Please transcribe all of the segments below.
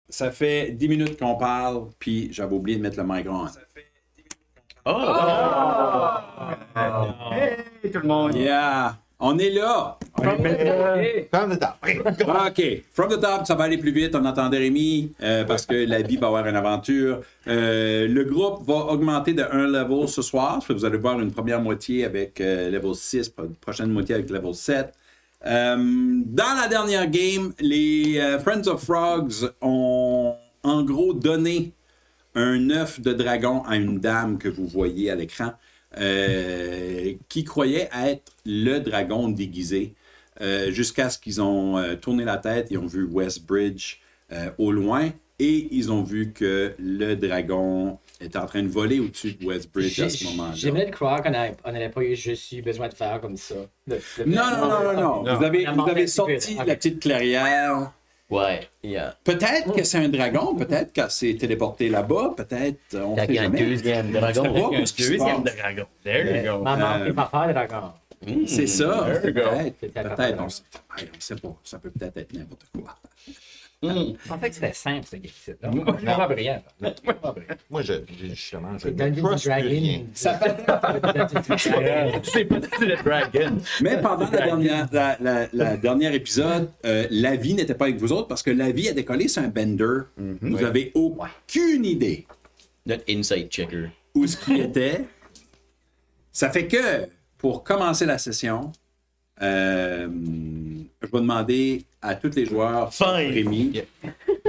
Ça fait 10 minutes qu'on parle, puis j'avais oublié de mettre le micro. Hey, tout le monde! Yeah! On est là! On est From the top. OK. From the top, ça va aller plus vite. On attendait Rémi parce que la vie va avoir une aventure. Le groupe va augmenter de 1 level ce soir. Vous allez voir une première moitié avec level 6, une prochaine moitié avec level 7. Dans la dernière game, les Friends of Frogs ont en gros donné un œuf de dragon à une dame que vous voyez à l'écran qui croyait être le dragon déguisé jusqu'à ce qu'ils ont tourné la tête, ils ont vu Westbridge au loin et ils ont vu que le dragon était en train de voler au-dessus de Westbridge à ce moment-là. J'aimerais le croire qu'on n'avait pas eu juste eu besoin de faire comme ça. Non. Vous avez sorti la petite clairière. Ouais, yeah. Peut-être que c'est un dragon, peut-être qu'elle s'est téléportée là-bas, peut-être. On sait Il y a un jamais. deuxième dragon. Je sais pas ce qui se passe. dragon. There you go. Maman et papa dragon. C'est ça. There you go. Peut-être. On sait pas. Ça peut peut-être être n'importe quoi. En fait, c'était simple, ce game-là. Vraiment brillant. Moi, j'ai justement. C'est Dungeons and Dragons. Ça fait... C'est peut-être le dragon. Mais pendant la dernière épisode, la vie n'était pas avec vous autres parce que la vie a décollé sur un bender. Vous n'avez aucune idée Notre inside checker. où ce qui était. Ça fait que, pour commencer la session, je vais demander à tous les joueurs, Fine. Rémi,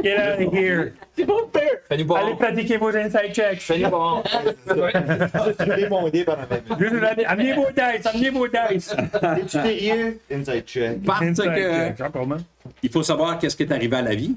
Get out of here. C'est bon, père! Fais-nous bon. Allez pratiquer vos inside checks. Fais-nous bon. Je vais mon dé pendant 20 minutes. Amenez vos dice. Es-tu sérieux? Inside check. parce Inside que checks, encore, man. il faut savoir qu'est-ce qui est arrivé à la vie.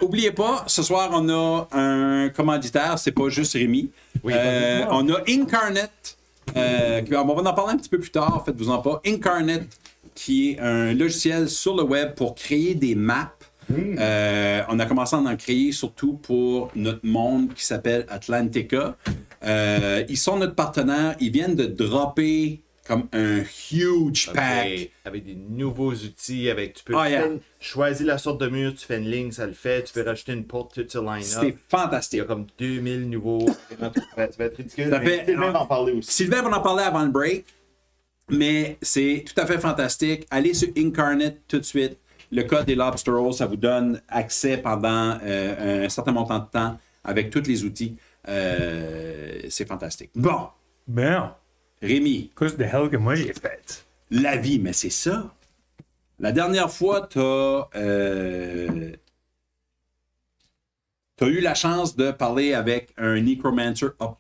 Oubliez pas, ce soir, on a un commanditaire, c'est pas juste Rémi. On a Incarnate, on va en parler un petit peu plus tard, faites-vous-en pas. Incarnate, qui est un logiciel sur le web pour créer des maps. On a commencé à en créer surtout pour notre monde qui s'appelle Atlantica. Ils sont notre partenaire, ils viennent de dropper comme un huge pack. Avec des nouveaux outils, tu peux choisir la sorte de mur, tu fais une ligne, ça le fait, tu peux rajouter une porte, tout sur line-up. C'est Il y fantastique. a comme 2000 nouveaux. Ça va être ridicule. Ça mais fait- Sylvain va en parler aussi. Sylvain va en parler avant le break, mais c'est tout à fait fantastique. Allez sur Incarnate tout de suite. Le code des Lobster Rolls, ça vous donne accès pendant un certain montant de temps avec tous les outils. C'est fantastique. Bon, Ben, Rémi, qu'est-ce de hell que moi j'ai fait? la vie, mais c'est ça. La dernière fois, t'as eu la chance de parler avec un Necromancer up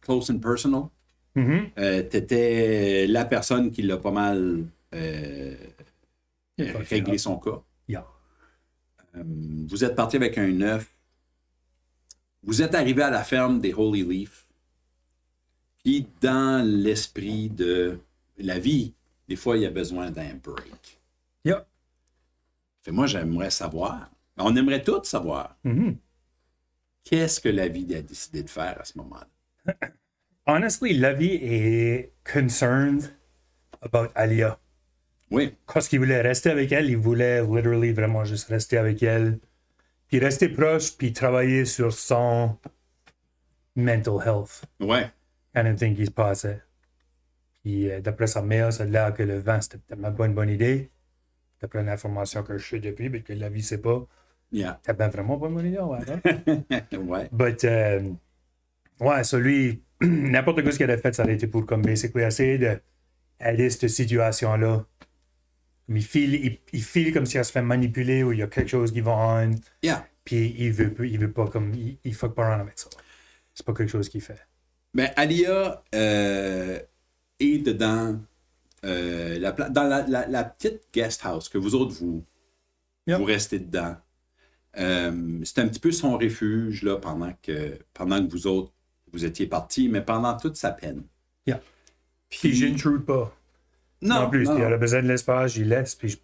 close and personal. T'étais la personne qui l'a pas mal réglé son cas. Yeah. Vous êtes parti avec un œuf. Vous êtes arrivé à la ferme des Holy Leaf. Puis dans l'esprit de la vie, des fois, il y a besoin d'un break. Yeah. Fait, moi, j'aimerais savoir. On aimerait tous savoir. Qu'est-ce que la vie a décidé de faire à ce moment-là? Honestly, Lavi est concerned about Alia. Oui. Parce qu'il voulait rester avec elle, il voulait literally vraiment juste rester avec elle. Puis rester proche, puis travailler sur son mental health. Ouais. Kind of thing qui se passait. Puis d'après sa mère, ça a l'air que le vent, c'était peut-être même pas une bonne idée. D'après l'information que je sais depuis, mais que la vie sait pas. Yeah. C'était ben vraiment pas une bonne idée, ouais. Hein? Ouais. But, ouais, so lui, n'importe quoi ce qu'il a fait, ça aurait été pour comme basically essayer d'aider cette situation-là. Il file comme si elle se fait manipuler ou il y a quelque chose qui va on. Yeah. Puis il veut pas comme. Il fuck pas around avec ça. C'est pas quelque chose qu'il fait. Ben, Alia est dedans dans la petite guest house que vous autres, vous restez dedans. C'est un petit peu son refuge là, pendant que vous autres, vous étiez partis, mais pendant toute sa peine. Yeah. Puis j'intrude pas. Non plus. non. Il a besoin de l'espace, j'y laisse. Puis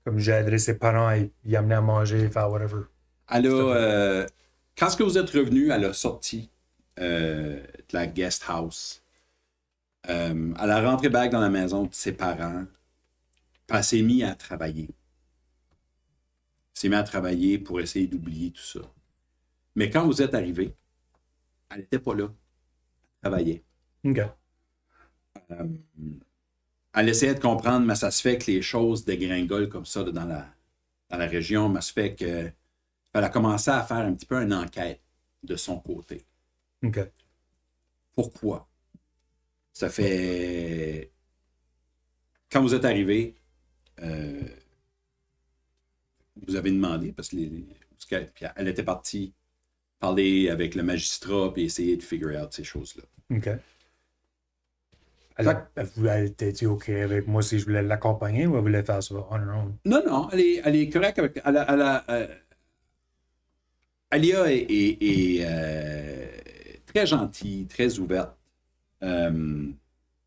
comme j'ai aidé ses parents à y amener à manger, faire whatever. Elle a, quand est-ce que vous êtes revenu, elle a sorti de la guest house. Elle a rentré back dans la maison de ses parents. Puis elle s'est mise à travailler. s'est mis à travailler pour essayer d'oublier tout ça. Mais quand vous êtes arrivé, elle n'était pas là. Elle travaillait. OK. Elle essayait de comprendre, mais ça se fait que les choses dégringolent comme ça là, dans la région, mais ça se fait qu'elle a commencé à faire un petit peu une enquête de son côté. OK. Pourquoi? Ça fait... Quand vous êtes arrivé, vous avez demandé, parce que puis elle était partie parler avec le magistrat puis essayer de figure out ces choses-là. OK. Elle était OK avec moi si je voulais l'accompagner ou elle voulait faire ça on her own? Non, elle est correcte avec... Alia est très gentille, très ouverte. Un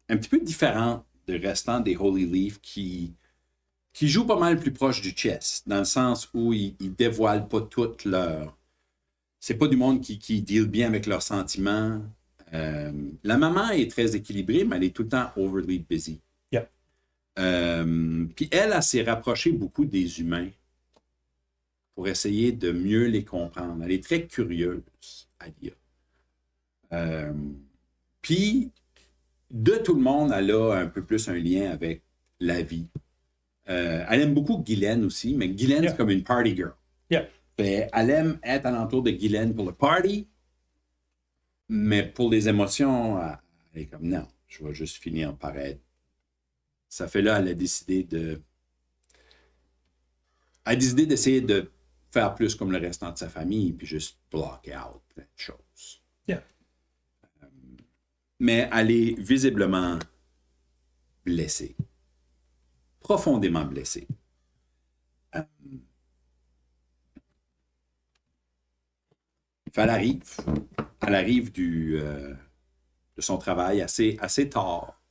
petit peu différente du restant des Holy Leaf qui jouent pas mal plus proche du chess, dans le sens où ils dévoilent pas toutes leurs... C'est pas du monde qui deal bien avec leurs sentiments. La maman est très équilibrée, mais elle est tout le temps overly busy. Yeah. Puis elle s'est rapprochée beaucoup des humains pour essayer de mieux les comprendre. Elle est très curieuse, Alia. Puis, de tout le monde, elle a un peu plus un lien avec la vie. Elle aime beaucoup Guylaine aussi, mais Guylaine, c'est comme une party girl. Yeah. Fait, elle aime être alentour de Guylaine pour le party, mais pour les émotions, elle est comme non, je vais juste finir par être. Ça fait là, elle a décidé d'essayer de faire plus comme le restant de sa famille, puis juste block out plein de choses. Yeah. Mais elle est visiblement blessée. Profondément blessée. Elle arrive de son travail assez tard.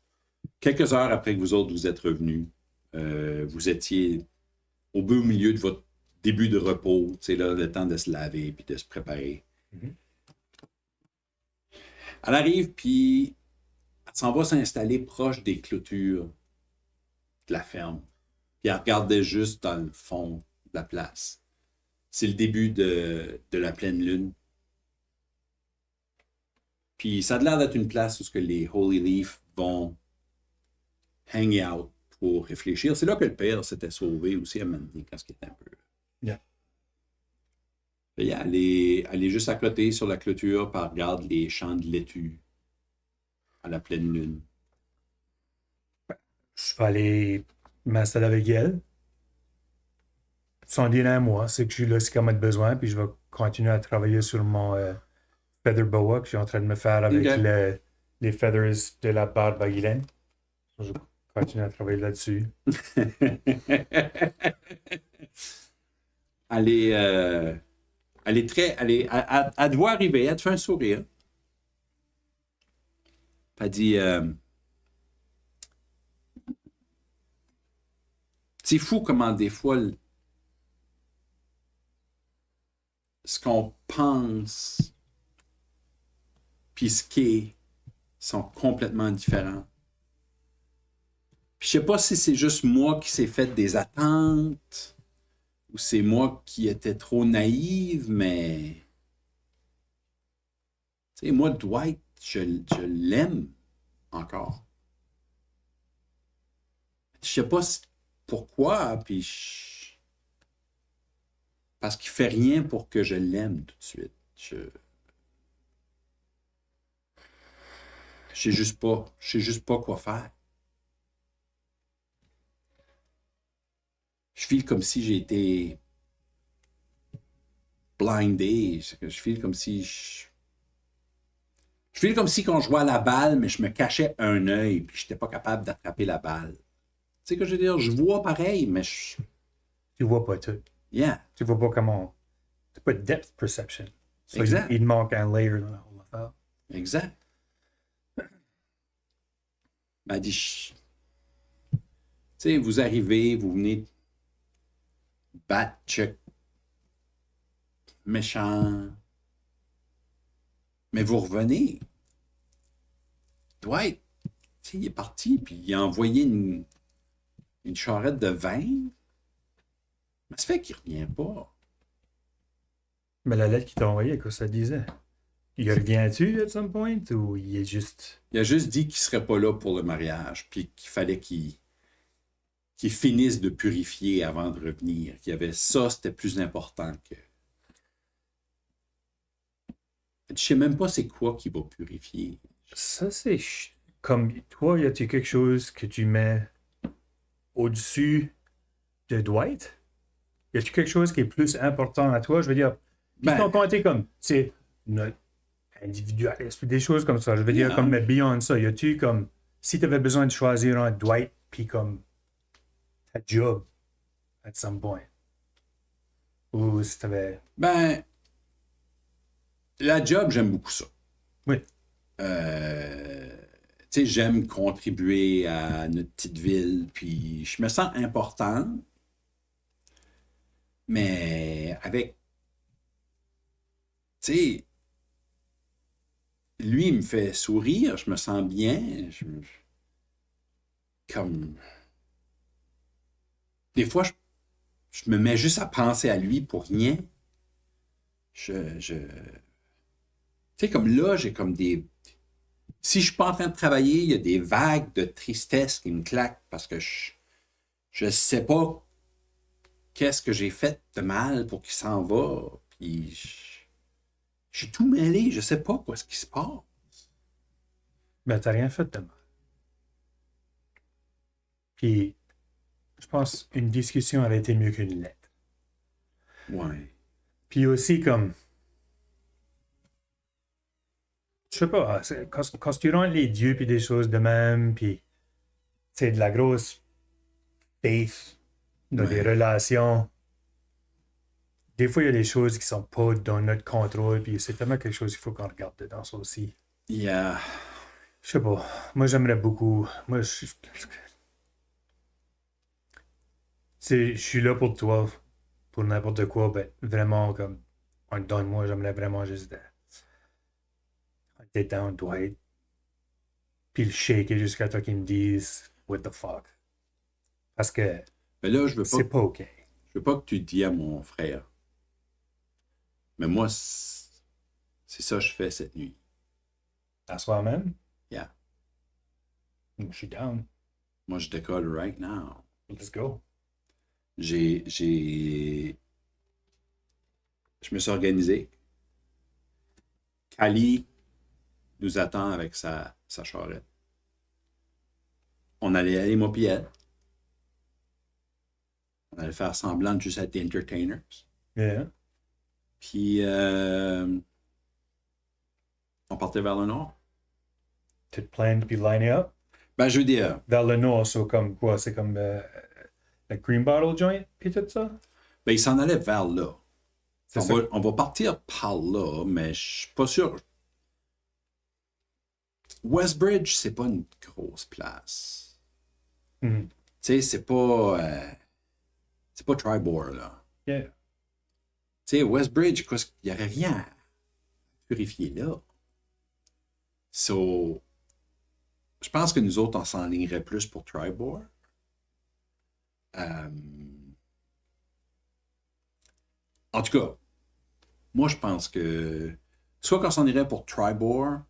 Quelques heures après que vous autres vous êtes revenus, vous étiez au beau milieu de votre début de repos, là, le temps de se laver et de se préparer. Mm-hmm. Elle arrive, puis elle s'en va s'installer proche des clôtures de la ferme. Puis elle regardait juste dans le fond de la place. C'est le début de la pleine lune. Puis ça a l'air d'être une place où les Holy Leaf vont hang out pour réfléchir. C'est là que le père s'était sauvé aussi à un moment donné, quand il était un peu... Yeah. Puis elle est juste à côté sur la clôture, puis elle regarde les champs de laitue à la pleine lune. Je vais aller m'installer avec elle. Son dîner à moi, c'est que je suis là si comme elle a besoin, puis je vais continuer à travailler sur mon feather boa que je suis en train de me faire avec les feathers de la barbe à Guylaine. Je vais continuer à travailler là-dessus. Elle te voit arriver, elle te fait un sourire. Elle dit c'est fou comment des fois ce qu'on pense puis ce qu'est sont complètement différents. Puis je sais pas si c'est juste moi qui s'est fait des attentes ou c'est moi qui étais trop naïve, mais tu sais, moi, Dwight, je l'aime encore. Je sais pas pourquoi, puis parce qu'il fait rien pour que je l'aime tout de suite. Je sais juste pas quoi faire. Je file comme si j'ai été blindé. Je file comme si je file comme si quand je jouais à la balle, mais je me cachais un œil puis je n'étais pas capable d'attraper la balle. Tu sais ce que je veux dire? Je vois pareil, mais je... Tu vois pas tout. Yeah. Tu vois pas comment... C'est pas depth perception. So Exact. Il manque un layer dans la whole affaire. Exact. Elle dit... Tu sais, vous arrivez, vous venez battre Chuck méchant. Mais vous revenez. Dwight, tu sais, il est parti, puis il a envoyé une charrette de vin. Ça fait qu'il revient pas. Mais la lettre qu'il t'a envoyée, qu'est-ce que ça disait? Il revient-tu at some point ou il est juste. Il a juste dit qu'il serait pas là pour le mariage, puis qu'il fallait qu'il finisse de purifier avant de revenir. Qu'il y avait ça, c'était plus important que. Je sais même pas c'est quoi qui va purifier. Ça, c'est. Comme toi, y a-t-il quelque chose que tu mets au-dessus de Dwight? Y a-t-il quelque chose qui est plus important à toi? Je veux dire, Ben- ton compte est comme, c'est notre individualiste, des choses comme ça. Je veux dire, Yeah. comme, mais beyond ça, y a-tu comme, si tu avais besoin de choisir un Dwight, puis comme, ta job, at some point. Ou si tu avais. Ben, la job, j'aime beaucoup ça. Oui. Tu sais, j'aime contribuer à notre petite ville, puis je me sens important, mais avec, tu sais, lui, il me fait sourire, je me sens bien, comme, des fois, je me mets juste à penser à lui pour rien. Tu sais, comme là, j'ai comme des... Si je suis pas en train de travailler, il y a des vagues de tristesse qui me claquent parce que je sais pas qu'est-ce que j'ai fait de mal pour qu'il s'en va. Puis je suis tout mêlé, je sais pas quoi ce qui se passe. Ben, t'as rien fait de mal. Puis, je pense une discussion aurait été mieux qu'une lettre. Ouais. Puis aussi, comme. Je sais pas, quand tu rentres les dieux, puis des choses de même, puis. C'est de la grosse faith dans des relations. Des fois, il y a des choses qui sont pas dans notre contrôle, puis c'est tellement quelque chose qu'il faut qu'on regarde dedans, ça aussi. Yeah. Je sais pas. Moi, j'aimerais beaucoup. Moi, je suis là pour toi, pour n'importe quoi, ben, vraiment, comme, donne-moi, j'aimerais vraiment juste être down, Dwight, puis le shaker jusqu'à temps qu'ils me disent, what the fuck. Parce que Mais là, c'est pas OK. je veux pas que tu dis à mon frère. Mais moi, c'est ça que je fais cette nuit. À soi-même, Yeah. je suis down. Moi, je décolle right now. Let's go. Je me suis organisé. Kali nous attend avec sa charrette. On allait aller, moi puis elle. On allait faire semblant de juste être des entertainers. Yeah. Puis, on partait vers le nord. Tu te plains puis line up. Ben, je veux dire, Vers le nord, c'est comme quoi? C'est comme le Green Bottle Joint, puis tout ça? ben, il s'en allait vers là. C'est On ça. va, on va partir par là, mais je suis pas sûr. Westbridge, c'est pas une grosse place. Mhm. Tu sais, c'est pas Tribord, là. Yeah. Tu sais, Westbridge, il n'y aurait rien à purifier là. So, je pense que nous autres, on s'enlignerait plus pour Tribord. En tout cas, moi, je pense que soit qu'on s'en irait pour Tribord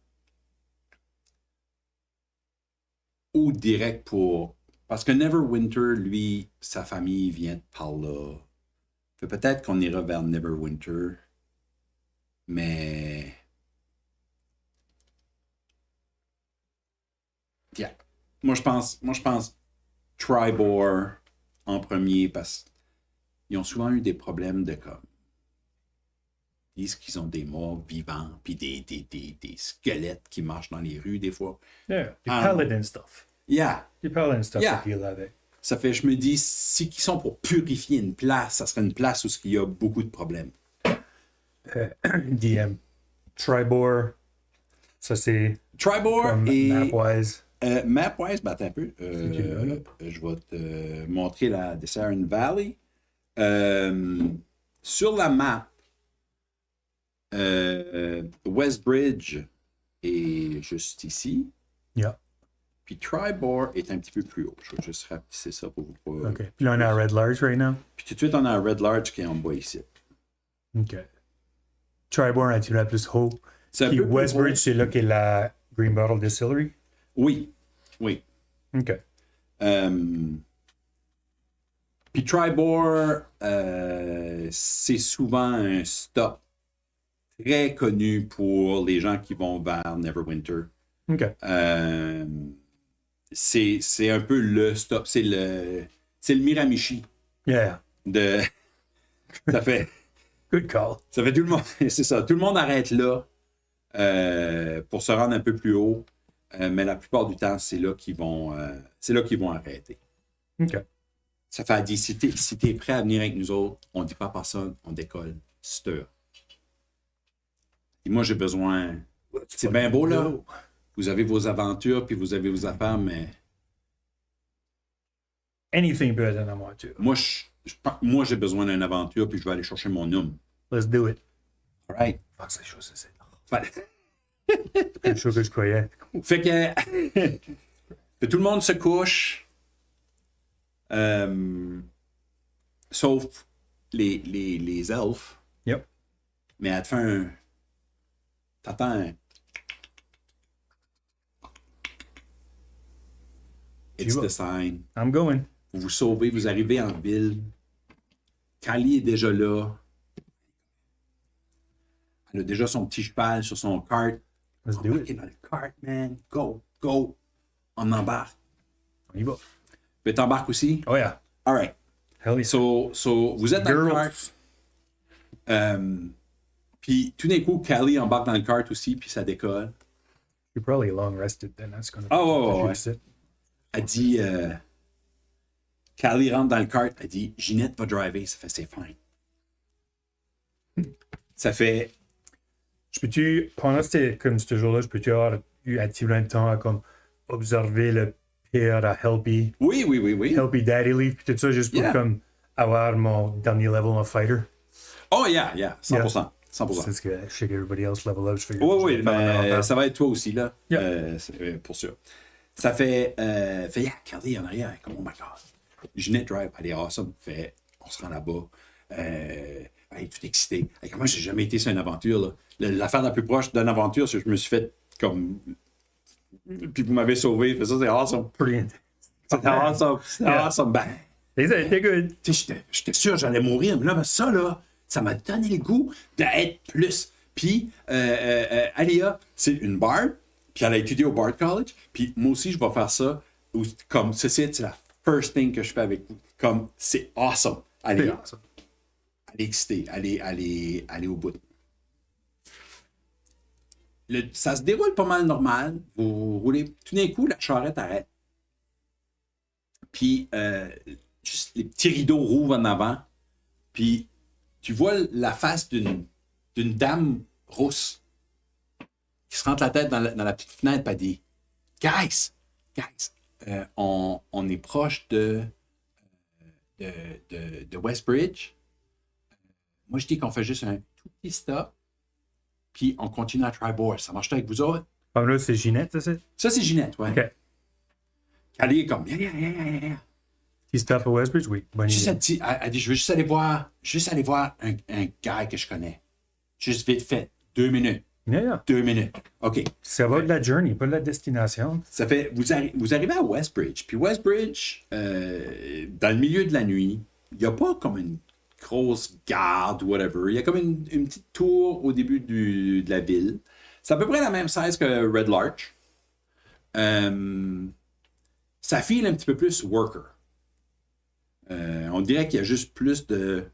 ou direct pour... Parce que Neverwinter, lui, sa famille vient de par là. Fait peut-être qu'on ira vers Neverwinter, mais... Yeah. Moi, je pense Tribord en premier parce qu'ils ont souvent eu des problèmes de comme... Ils disent qu'ils ont des morts vivants puis des squelettes qui marchent dans les rues des fois. Yeah. Du paladin stuff. Yeah. Du paladin stuff Yeah. à deal avec. Ça fait, je me dis, si ils sont pour purifier une place, ça serait une place où il y a beaucoup de problèmes. DM. Tribord. Ça, c'est Tribord comme et... map-wise. Mapwise, ben attends un peu. là. Je vais te montrer la Desert Valley. Sur la map, Westbridge est juste ici. Yeah. Puis Tribord est un petit peu plus haut. Je vais juste rapetisser ça pour vous pas. OK. Puis là, on est à Red Large right now. Puis tout de suite, on a un Red Large qui est en bas ici. OK. Tribord est la plus haut. C'est un Puis peu plus Westbridge, haut. c'est là qu'est la Green Bottle Distillery. Oui. Oui. OK. Puis Tribord, c'est souvent un stop très connu pour les gens qui vont vers Neverwinter. OK. C'est un peu le stop. C'est le Miramichi Yeah. de. Ça fait. Good call. Ça fait tout le monde. C'est ça. Tout le monde arrête là pour se rendre un peu plus haut. Mais la plupart du temps, c'est là qu'ils vont arrêter. OK. Ça fait à dire, si t'es prêt à venir avec nous autres, on dit pas à personne, on décolle. Stir. Et moi, j'ai besoin. C'est bien beau, là. Vous avez vos aventures, puis vous avez vos affaires, mais Anything better than a voiture. moi, j'ai besoin d'une aventure, puis je vais aller chercher mon homme. Let's do it. All right. Fuck, c'est chaud, c'est Fait- plus chaud que je croyais. Fait que tout le monde se couche, sauf les elfes. Yep. Mais elle te fait un. T'entends un. It's the sign. I'm going. Vous vous sauvez, vous arrivez en ville. Kali est déjà là. Elle a déjà son petit cheval sur son cart. Let's do Embarquez it. dans le cart, man. Go, go. On embarque. On y va. Mais t'embarques aussi? Oh yeah. All right. Hell yeah. So, vous êtes dans le cart. Puis tout d'un coup, Callie embarque dans le cart aussi, puis ça décolle. You're probably long rested then. That's gonna. Ouais. Elle dit, Callie rentre dans le cart, elle dit, Ginette va driver, ça fait c'est fine. Ça fait, Je peux-tu, pendant comme ce jour-là, je peux-tu avoir eu attirer un temps à comme observer le père à Helpy, oui. Helpy Daddy Leaf, puis tout ça, juste pour Yeah. comme avoir mon dernier level of fighter. Oh yeah, 100%. 100%. C'est ce que je sais qu'everybody else level up, je figure. Oui, je vais faire un mais affaire. ça va être toi aussi, là. Yeah. Pour sûr. Ça fait yeah, Callie en arrière, comme, oh my God. Ginette drive, elle est awesome. Fait, on se rend là-bas. Elle est toute excitée. Moi, j'ai jamais été sur une aventure, là. L'affaire la plus proche d'une aventure, c'est que je me suis fait comme. Puis vous m'avez sauvé. Fait ça, c'est awesome. Pretty intense. C'était awesome. C'était Yeah. awesome. Ben, T'es good. tu sais, j'étais sûr que j'allais mourir, mais là, ben, ça, là, ça m'a donné le goût d'être plus. Puis, Alia, c'est une bard, puis elle a étudié au Bard College, puis moi aussi, je vais faire ça. Comme, c'est la first thing que je fais avec vous. Comme, c'est awesome. Allez, awesome. allez excité, allez au bout. Ça se déroule pas mal normal. Vous roulez. Tout d'un coup, la charrette arrête. Puis, juste les petits rideaux rouvrent en avant. Puis, tu vois la face d'une dame rousse qui se rentre la tête dans la petite fenêtre et elle dit Guys, on est proche de Westbridge. Moi, je dis qu'on fait juste un tout petit stop. Puis, on continue à Tribord. Ça marche avec vous autres? Ah, là, c'est Ginette, ça, c'est? Ça, c'est Ginette, ouais. OK. Elle est comme, yeah. Qui stop à Westbridge? Oui. Bonne Juste, idée. elle dit, je veux juste aller voir un gars que je connais. Juste vite fait. 2 minutes. Yeah. 2 minutes. OK. Ça va de la journey, pas de la destination. Ça fait, vous arrivez à Westbridge. Puis Westbridge, dans le milieu de la nuit, il n'y a pas comme une grosse garde ou whatever. Il y a comme une petite tour au début de la ville. C'est à peu près la même size que Red Larch. Ça file un petit peu plus worker. On dirait qu'il y a juste plus de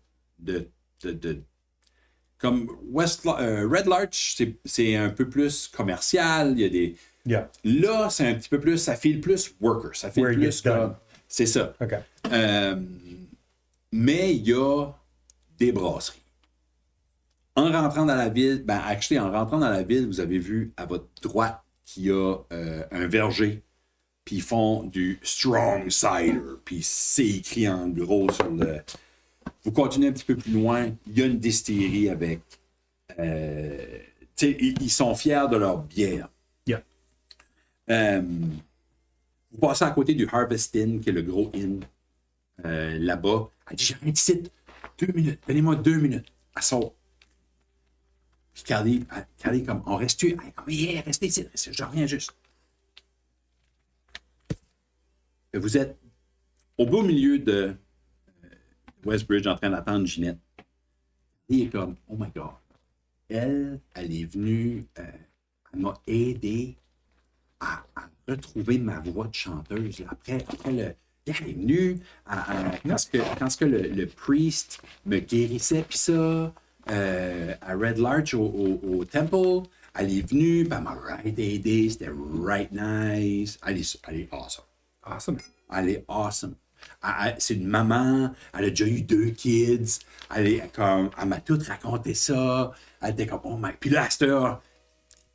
comme Red Larch, c'est un peu plus commercial. Il y a des. Yeah. Là, c'est un petit peu plus. Ça file plus worker. Ça file Where it plus gets done. comme. C'est ça. OK. Mais il y a des brasseries. En rentrant dans la ville, vous avez vu à votre droite qu'il y a un verger. Puis ils font du strong cider. Puis c'est écrit en gros sur le. Vous continuez un petit peu plus loin, il y a une distillerie avec. Ils sont fiers de leur bière. Yeah. Vous passez à côté du Harvest Inn, qui est le gros inn là-bas. Elle dit, j'ai rien ici. 2 minutes. Donnez-moi 2 minutes. Elle sort. Puis Carly comme, on reste-tu? Elle est comme, yeah, restez ici. Je reviens juste. Et vous êtes au beau milieu de Westbridge en train d'attendre Ginette. Il est comme, oh my God. Elle est venue, elle m'a aidé à retrouver ma voix de chanteuse. Là. Après elle est venue, quand le priest me guérissait, puis ça, à Red Larch au temple, elle est venue, puis elle m'a aidé, c'était right nice. Elle est awesome. Awesome. Elle est awesome. C'est une maman, elle a déjà eu 2 kids, elle m'a tout raconté ça, elle était comme, oh my... Puis là, à cette heure,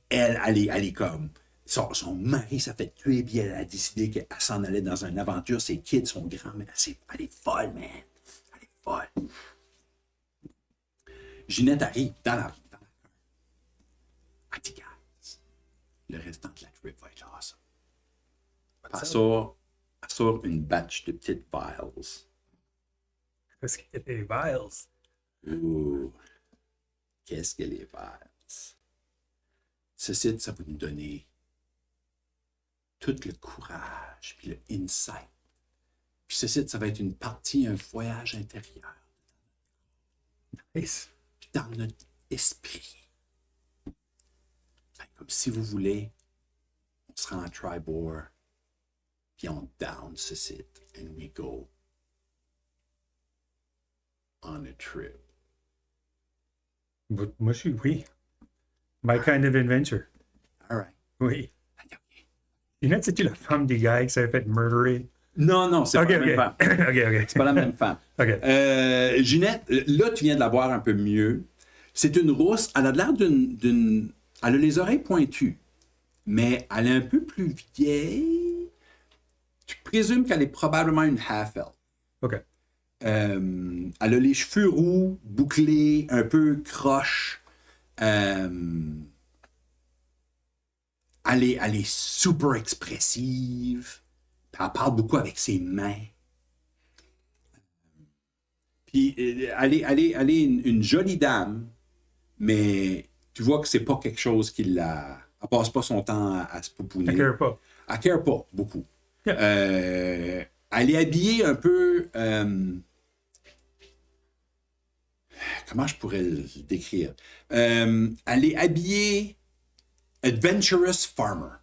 elle est comme, son mari s'est fait tuer, puis elle a décidé qu'elle s'en allait dans une aventure, ses kids sont grands, mais elle est folle, man. Elle est folle. Ginette arrive dans la elle dit, guys, le restant de la trip va être awesome. Elle sort une batch de petites vials. Qu'est-ce qu'il y a des vials? Ouh, qu'est-ce que les vials? Ceci, ça va nous donner tout le courage, puis le insight. Puis ceci, ça va être une partie, un voyage intérieur. Nice. Puis dans notre esprit. Comme si vous voulez, on se rend à Tribord. Puis on down ce site and we go on a trip. Moi, je suis, oui. My kind of adventure. All right. Oui. Ginette, c'est-tu la femme des gars qui s'est fait murderer? Non, c'est pas la même femme. OK. C'est pas la même femme. OK. Ginette, là, tu viens de la voir un peu mieux. C'est une rousse. Elle a l'air d'une... Elle a les oreilles pointues, mais elle est un peu plus vieille. Tu présumes qu'elle est probablement une half-elf. OK. Elle a les cheveux roux, bouclés, un peu croche. Elle est super expressive. Elle parle beaucoup avec ses mains. Puis elle est une jolie dame, mais tu vois que c'est pas quelque chose qui la... Elle passe pas son temps à se pouponner. Elle care pas. Elle care pas beaucoup. Yeah. Elle est habillée un peu... comment je pourrais le décrire? Elle est habillée Adventurous Farmer.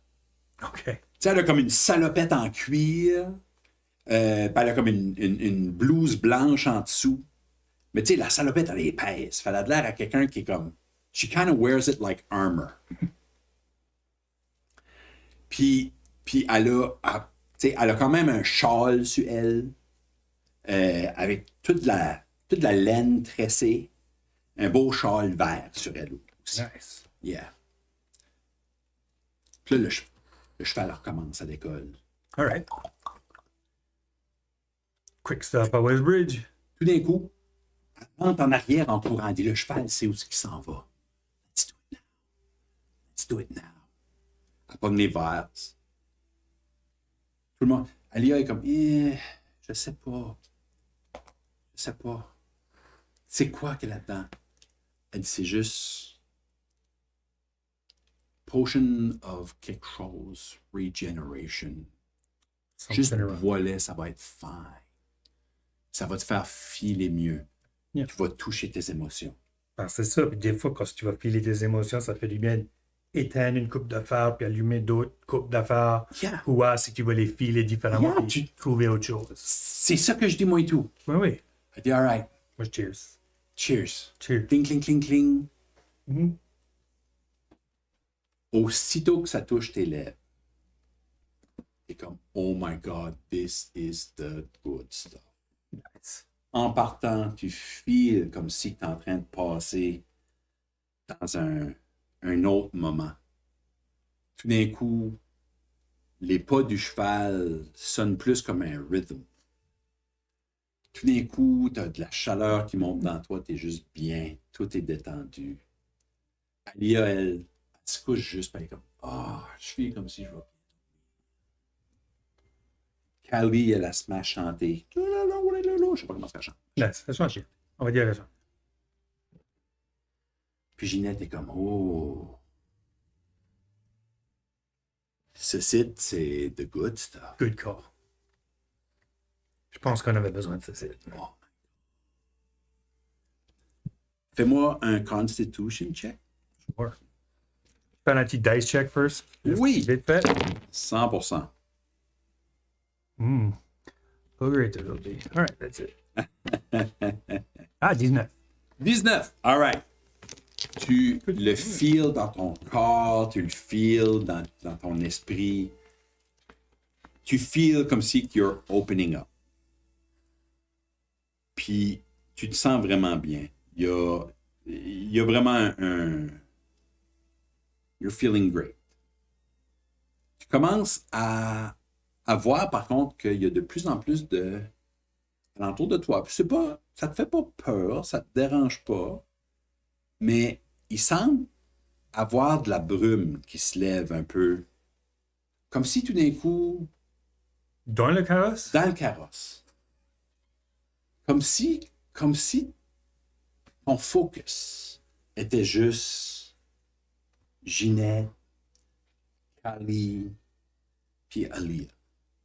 OK. Tu sais, elle a comme une salopette en cuir. Puis elle a comme une blouse blanche en dessous. Mais tu sais, la salopette, elle est épaisse. Elle a l'air à quelqu'un qui est comme... She kind of wears it like armor. Puis elle a quand même un châle sur elle. Avec toute la laine tressée. Un beau châle vert sur elle aussi. Nice. Yeah. Puis là, le cheval recommence à l'école. All right. Quick stop à Westbridge. Tout d'un coup, elle monte en arrière en courant. Elle dit, le cheval sait où c'est qu'il s'en va. Let's do it now. Elle pogne les verres. Tout le monde. Alia est comme, je sais pas. C'est quoi qu'il y a là-dedans? Elle dit, c'est juste potion of quelque chose, regeneration. Juste voilà, ça va être fine. Ça va te faire filer mieux. Yeah. Tu vas toucher tes émotions. Alors, c'est ça. Puis des fois, quand tu vas filer tes émotions, ça fait du bien d'éteindre une coupe d'affaires puis allumer d'autres coupes d'affaires. Yeah. Ou si tu vas les filer différemment Yeah, puis trouver autre chose. C'est ça que je dis, moi et tout. Oui. Elle dit, all right. Moi, cheers. Cheers. Cheers. Cling, cling, cling, cling. Mm-hmm. Aussitôt que ça touche tes lèvres, t'es comme, oh my God, this is the good stuff. Nice. En partant, tu files comme si tu es en train de passer dans un autre moment. Tout d'un coup, les pas du cheval sonnent plus comme un rhythm. Tout d'un coup, tu as de la chaleur qui monte dans toi, tu es juste bien, tout est détendu. Alia, elle se couche juste, elle est comme, je file comme si je vais. Kylie, elle a se met à chanter. Je sais pas comment ça chante. Là, ça change. On va dire ça. Puis Ginette est comme, oh. Ce site, c'est the good stuff. Good call. Je pense qu'on avait besoin de ça. Oh. Fais-moi un constitution check. Sure. Fais un petit dice check first. Oui. Vite fait. 100%. Pas great aujourd'hui. All right, that's it. 19. 19. All right. Tu le feels dans ton corps, tu le feels dans ton esprit. Tu feels comme si you're opening up. Puis, tu te sens vraiment bien. Il y a vraiment un... You're feeling great. Tu commences à voir, par contre, qu'il y a de plus en plus de... alentour de toi. Puis ça te fait pas peur, ça te dérange pas. Mais il semble avoir de la brume qui se lève un peu. Comme si tout d'un coup... Dans le carrosse? Dans le carrosse. Comme si ton focus était juste Ginette, Kylie, puis Aaliyah.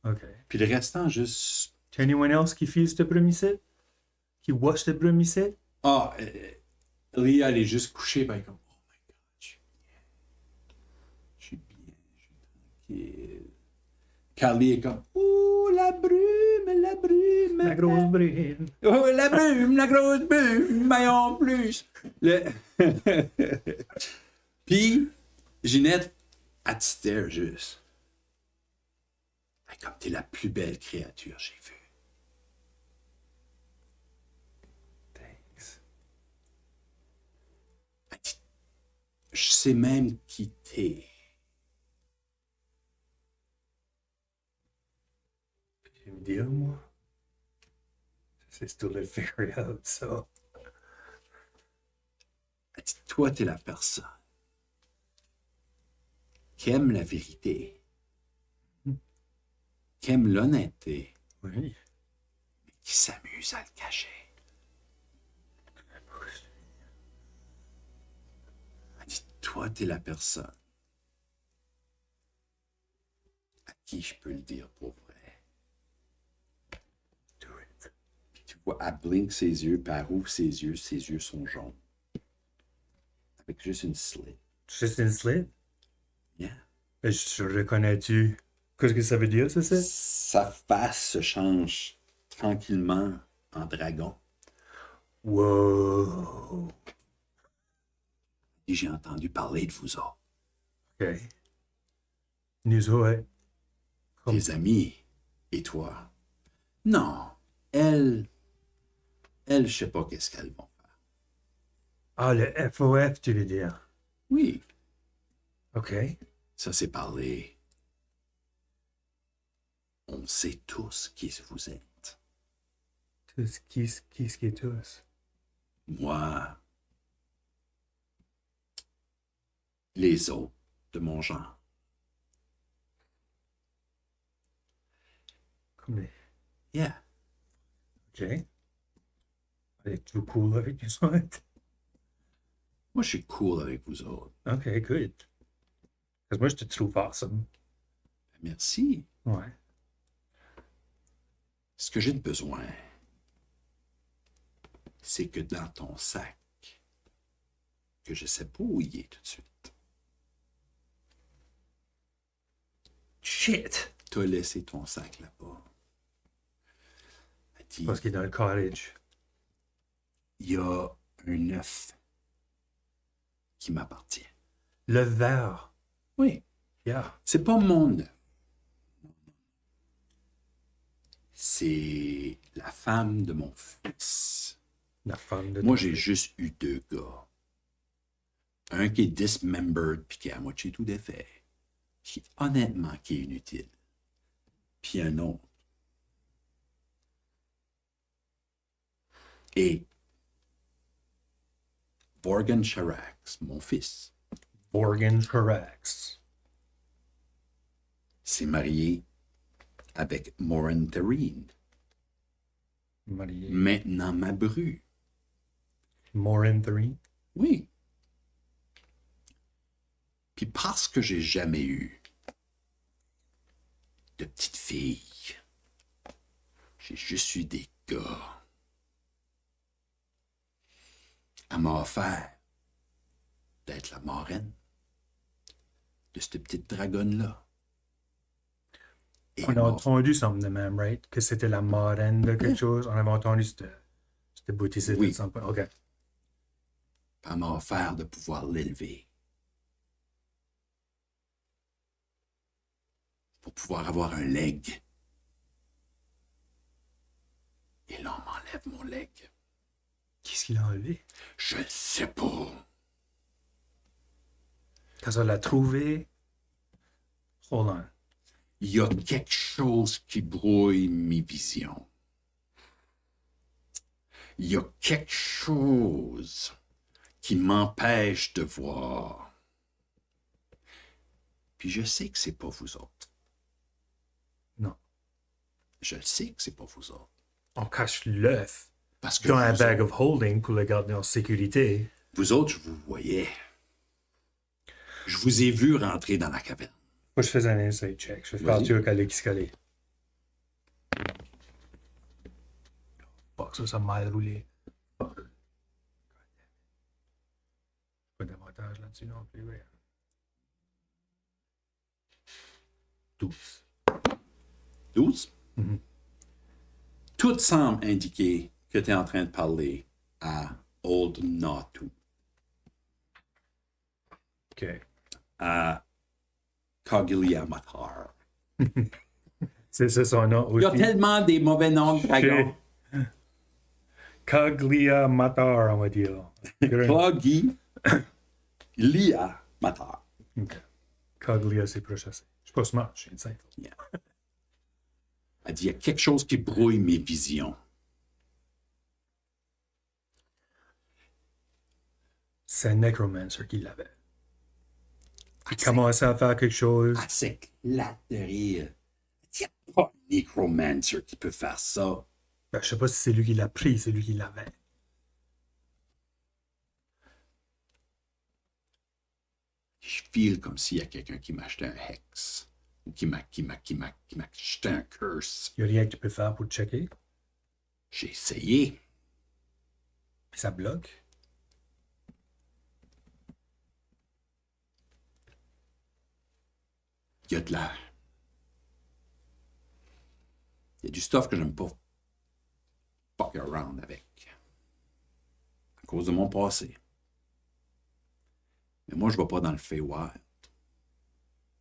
OK. Puis le restant juste... Anyone else qui file ce brume ici? Qui watch ce brume ici? Ah, Aaliyah, elle est juste couchée, ben comme, oh my God, je suis bien, je suis tranquille. Kylie est comme, oh, la brume, la brume. La grosse brume. Oh, la brume, la grosse brume, mais en plus. Puis, Ginette, elle te stare juste. Comme t'es la plus belle créature que j'ai vue. Thanks. Elle dit, je sais même qui t'es. Je vais me dire, moi. C'est still le figure out, ça. Elle dit, toi, t'es la personne qui aime la vérité, qui aime l'honnêteté, Oui. mais qui s'amuse à le cacher. Elle dit, toi, t'es la personne à qui je peux le dire pour vrai. Do it. Puis tu vois, elle blink ses yeux, puis elle rouvre ses yeux sont jaunes. Avec juste une slit. Juste une slit? Yeah. Je reconnais-tu? Qu'est-ce que ça veut dire, ça, c'est? Sa face se change tranquillement en dragon. Wow. Et j'ai entendu parler de vous autres. OK. Nous autres. Tes amis et toi. Non, elle, je sais pas qu'est-ce qu'elles vont faire. Ah, le FOF, tu veux dire? Oui, OK. ça c'est parlé. On sait tous qui vous êtes. Tous, qui est tous? Moi, les autres de mon genre. Comme les... Yeah. OK. Es-tu cool avec nous autres? Moi, je suis cool avec vous autres. OK, good. Parce que moi, je te trouve awesome. Merci. Ouais. Ce que j'ai de besoin, c'est que dans ton sac, que je sais pas où il est tout de suite, Shit! t'as laissé ton sac là-bas. Elle dit, Parce qu'il est dans le cottage. il y a un œuf qui m'appartient. Le verre. Oui. Yeah. C'est pas mon œuf. C'est la femme de mon fils. La femme de Moi, ton j'ai fils. juste eu 2 gars. Un qui est dismembered puis qui est à moitié tout défait. Qui, honnêtement, qui est inutile. Puis un autre. Et Borgen Charax, mon fils, Borgen Charax. s'est marié avec Morin Terrine. Marié. Maintenant ma bru. Morin 3. Oui. Puis parce que j'ai jamais eu de petite fille, j'ai juste eu des gars. Elle m'a offert d'être la marraine de cette petite dragonne-là. Et On a entendu ça de même, right? Que c'était la marraine de quelque chose. On avait entendu cette boutisse. Oui. OK. elle m'a offert de pouvoir l'élever. Pour pouvoir avoir un leg. Et là, on m'enlève mon leg. Qu'est-ce qu'il a enlevé? Je ne sais pas. Quand on l'a trouvé... Hold on. Il y a quelque chose qui brouille mes visions. Il y a quelque chose qui m'empêche de voir. Puis je sais que c'est pas vous autres. Non. Je le sais que c'est pas vous autres. On cache l'œuf Parce que dans un vous bag autres, of holding pour le garder en sécurité. vous autres, je vous voyais. Je vous ai vu rentrer dans la caverne. Moi, je faisais un insight check. Je vais faire Vas-y. sûr qu'elle est qui se calait. Fuck, ça a mal roulé. Fuck. Pas d'avantage là-dessus non plus, ouais. 12. 12? Mhm. Tout semble indiquer que tu es en train de parler à Old Naughty, OK. à Cogliamatar. C'est ça son nom Il y a aussi. tellement des mauvais noms de dragons. Coglia Matar, on va dire. Cogliamatar. OK. Coglia, c'est proche assez. Je suis pas smart, je suis insane. Elle dit, il y a quelque chose qui brouille mes visions. C'est un necromancer qui l'avait. Il Elle commençait à faire quelque chose. s'éclate de rire. Il n'y a pas un necromancer qui peut faire ça. Ben, je sais pas si c'est lui qui l'a pris, c'est lui qui l'avait. Je feel comme s'il y a quelqu'un qui m'a acheté un hex. Ou qui m'a acheté un curse. Il n'y a rien que tu peux faire pour checker. J'ai essayé. Puis ça bloque. Il y a de la... Il y a du stuff que j'aime pas fuck around avec. À cause de mon passé. Mais moi, je vais pas dans le Feywild.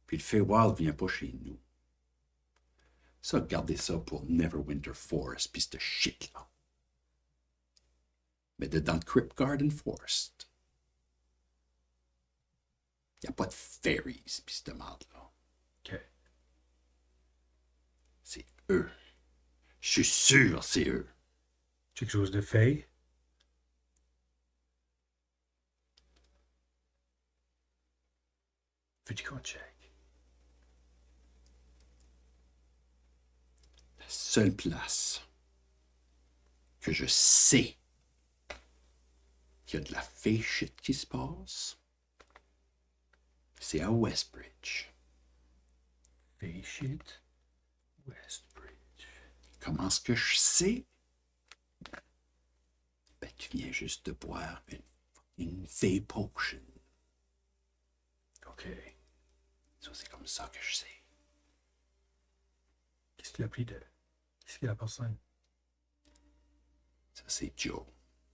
Puis le Feywild vient pas chez nous. Ça, gardez ça pour Neverwinter Forest, puis cette shit-là. Mais dans le Crypt Garden Forest, il n'y a pas de fairies, puis cette merde-là. OK. C'est eux. Je suis sûr, c'est eux. Quelque chose de fait. Fais-tu qu'on check? La seule place que je sais qu'il y a de la fake shit qui se passe, c'est à Westbridge. Fait shit. Westbridge. Comment est-ce que je sais? Ben, tu viens juste de boire une fée potion. OK. Ça, c'est comme ça que je sais. Qu'est-ce qu'il a pris de... Qu'est-ce qu'il a personne? Ça, c'est Joe.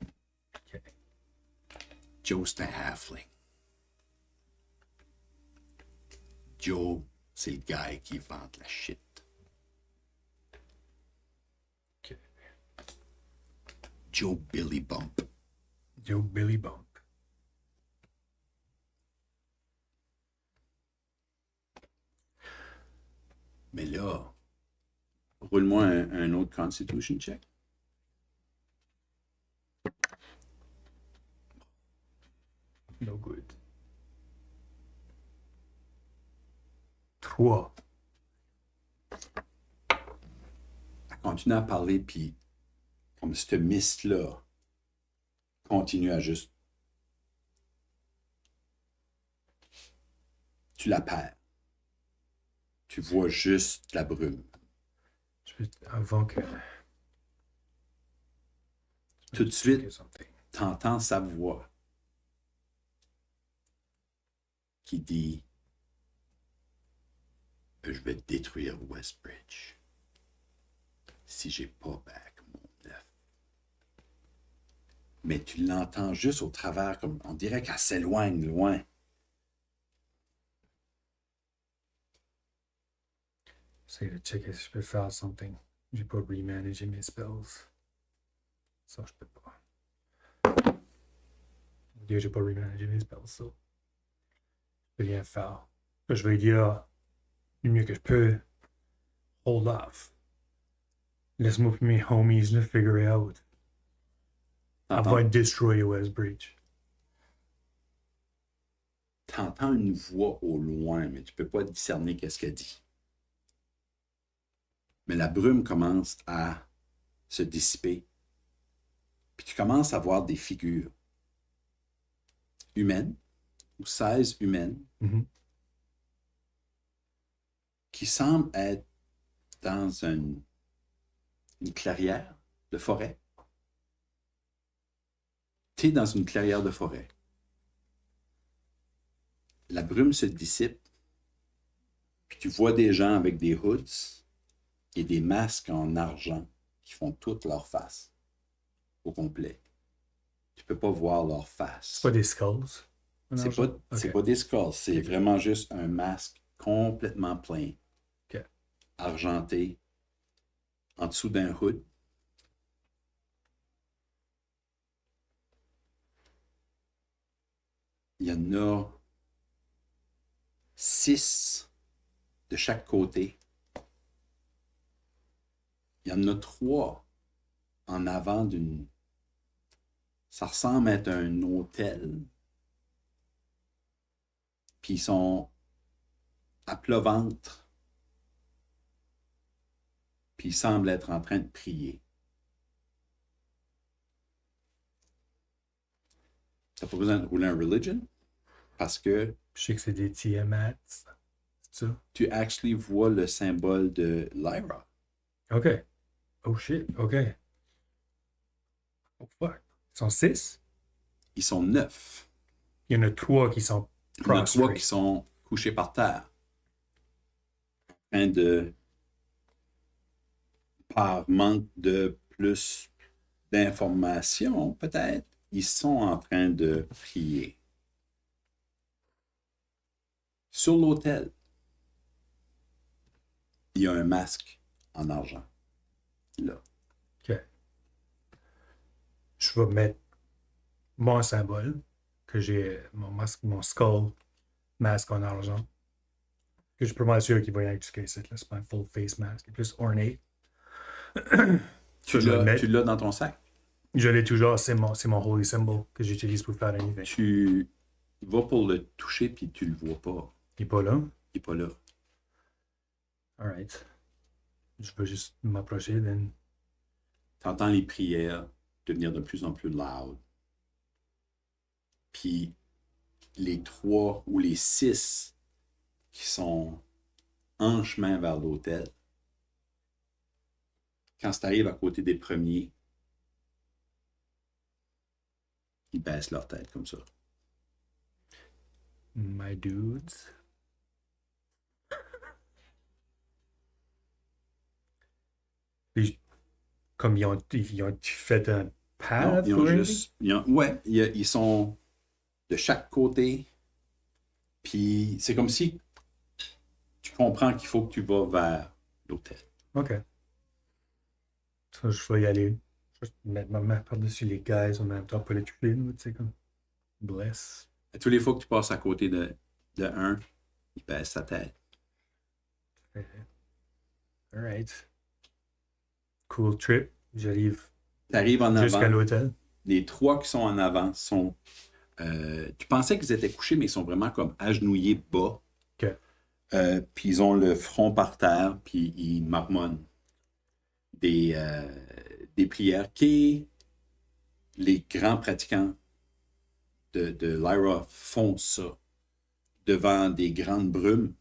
OK. Joe, c'est un halfling. Joe, c'est le gars qui vend la shit. OK. Joe Billy Bump. Joe Billy Bump. Mais là, roule-moi un autre Constitution check. No good. 3. continue à parler, puis comme ce mist-là continue à juste... Tu la perds. Tu vois juste la brume. Avant que... Tout de suite, t'entends sa voix qui dit « Je vais détruire Westbridge si j'ai pas back mon œuf. » Mais tu l'entends juste au travers, comme on dirait qu'elle s'éloigne loin. C'est de checker si je peux faire something. J'ai pas remanager mes spells. Ça, je peux pas. J'ai pas remanager mes spells, ça. Je peux rien faire. Je vais dire du mieux que je peux. Hold off. Laisse-moi pour mes homies le figure it out. Avant de destroyer Westbridge. T'entends une voix au loin, mais tu peux pas discerner qu'est-ce qu'elle dit. Mais la brume commence à se dissiper. Puis tu commences à voir des figures humaines, ou 16 humaines, qui semblent être dans une clairière de forêt. Tu es dans une clairière de forêt. La brume se dissipe, puis tu vois des gens avec des hoods et des masques en argent qui font toute leur face au complet. Tu peux pas voir leur face. C'est pas des skulls? C'est pas des skulls, c'est vraiment juste un masque complètement plein, argenté, en dessous d'un hood. Il y en a 6 de chaque côté. Il y en a 3 en avant d'une... Ça ressemble à être un hôtel. Puis ils sont à plat ventre. Puis ils semblent être en train de prier. Tu n'as pas besoin de rouler un religion parce que... Je sais que c'est des Tiamats. C'est ça? Tu actually vois le symbole de Lyra. OK. Oh shit, OK. Oh fuck. Ils sont 6? Ils sont 9. Il y en a 3 qui sont Il y en a 3 qui sont couchés par terre. En train de... Par manque de plus d'informations, peut-être, ils sont en train de prier. Sur l'autel, il y a un masque en argent. Là. OK. Je vais mettre mon symbole, que j'ai mon masque, mon skull, masque en argent. Que je peux m'assurer qu'il va y avoir jusqu'à ici. Là, c'est pas un full face mask, c'est plus ornate. Tu l'as dans ton sac? Je l'ai toujours, c'est mon holy symbol que j'utilise pour faire anything. Tu vas pour le toucher puis tu le vois pas. Il est pas là? Il est pas là. Alright. Je peux juste m'approcher, then. T'entends les prières devenir de plus en plus loud. Puis les 3 ou les 6 qui sont en chemin vers l'autel, quand tu arrives à côté des premiers, ils baissent leur tête comme ça. My dudes. Puis, comme ils ont fait un path? Non, ils sont de chaque côté. Puis c'est comme si tu comprends qu'il faut que tu vas vers l'hôtel. OK. Ça, je vais y aller. Je vais mettre ma main par-dessus les guys en même temps pour les tuer, tu sais, comme. Bless. Et tous les fois que tu passes à côté de un, il baisse sa tête. Alright. Cool trip. J'arrive. T'arrives en avant. Jusqu'à l'hôtel. Les 3 qui sont en avant sont... tu pensais qu'ils étaient couchés, mais ils sont vraiment comme agenouillés bas. OK. Puis ils ont le front par terre, puis ils marmonnent. des prières, les grands pratiquants de Lyra font ça devant des grandes brumes.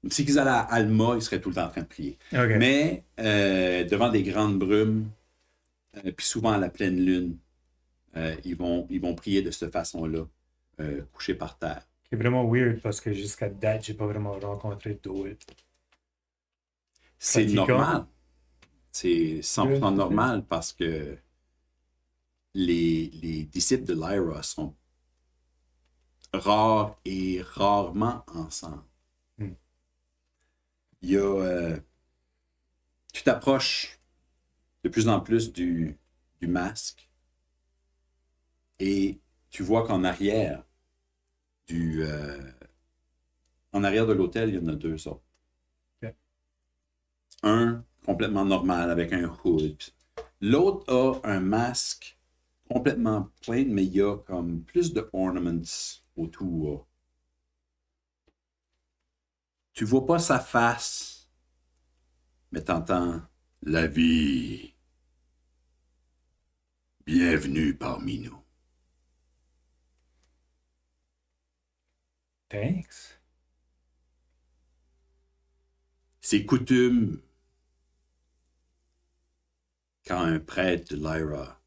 Si ils allaient à Alma, ils seraient tout le temps en train de prier. Okay. Mais devant des grandes brumes, puis souvent à la pleine lune, ils vont prier de cette façon-là, couchés par terre. C'est vraiment weird parce que jusqu'à date, j'ai pas vraiment rencontré d'autres. C'est Pratiquants. normal. C'est 100% normal parce que les disciples de Lyra sont rares et rarement ensemble. Il y a... tu t'approches de plus en plus du masque et tu vois qu'en arrière en arrière de l'hôtel, il y en a 2 autres. Okay. Un complètement normal avec un hood. L'autre a un masque complètement plein, mais il y a comme plus de ornaments autour. Tu vois pas sa face, mais t'entends la vie. Bienvenue parmi nous. Thanks. C'est coutume quand un prêtre de Lyra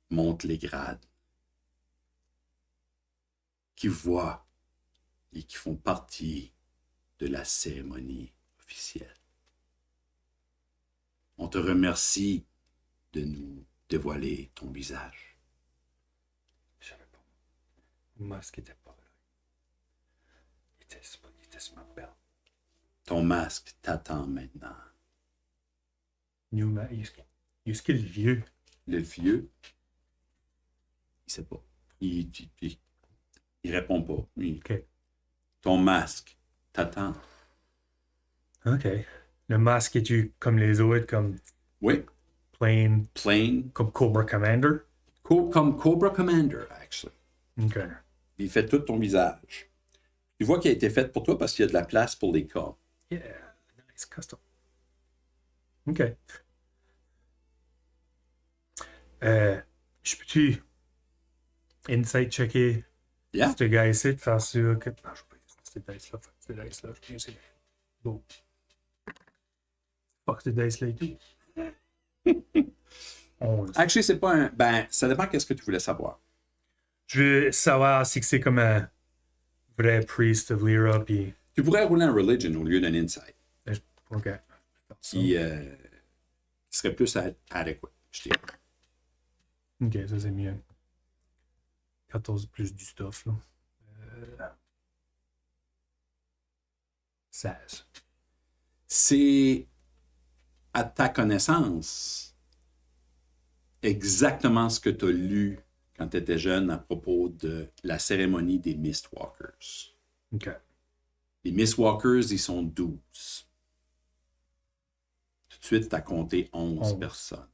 monte les grades, qui voient et qui font partie de la cérémonie officielle. On te remercie de nous dévoiler ton visage. Je savais pas. Le masque était pas là. Il était sur ma belle. Ton masque t'attend maintenant. Est-ce qu'il est vieux? Le vieux, il sait pas. Il répond pas. OK. Ton masque t'attend. OK. Le masque est-tu comme les autres, comme Oui, plain, plain, comme Cobra Commander? comme Cobra Commander, actually. OK. Il fait tout ton visage. Tu vois qu'il a été fait pour toi parce qu'il y a de la place pour les corps. Yeah, nice custom. OK. Je peux-tu insight checker Yeah. ce gars ici de faire sûr que... Non, je peux pas utiliser ces dice-là. Fuck ces dice-là. Je peux utiliser... Bon. Fuck ces dice-là et tout. 11. Actually, c'est pas un... Ben, ça dépend qu'est-ce que tu voulais savoir. Je veux savoir si c'est comme un vrai priest of Lyra, puis... Tu pourrais rouler un religion au lieu d'un insight, OK. qui serait plus adequate, je dirais. OK, ça c'est mieux. 14 plus du stuff, là. 16. C'est, à ta connaissance, exactement ce que tu as lu quand tu étais jeune à propos de la cérémonie des Mistwalkers. OK. Les Mistwalkers, ils sont 12. Tout de suite, tu as compté 11 personnes.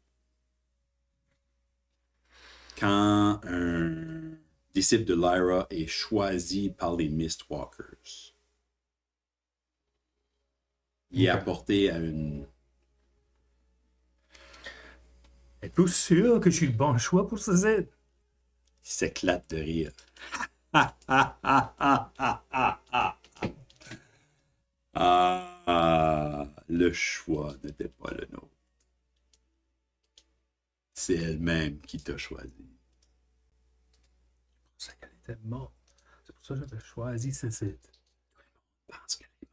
Quand un disciple de Lyra est choisi par les Mistwalkers, il est apporté à une... Êtes-vous sûr que je suis le bon choix pour ce Z? Il s'éclate de rire. Le choix n'était pas le nôtre. C'est elle-même qui t'a choisi. C'est qu'elle était morte. C'est pour ça que j'avais choisi ce site. Je pense qu'elle est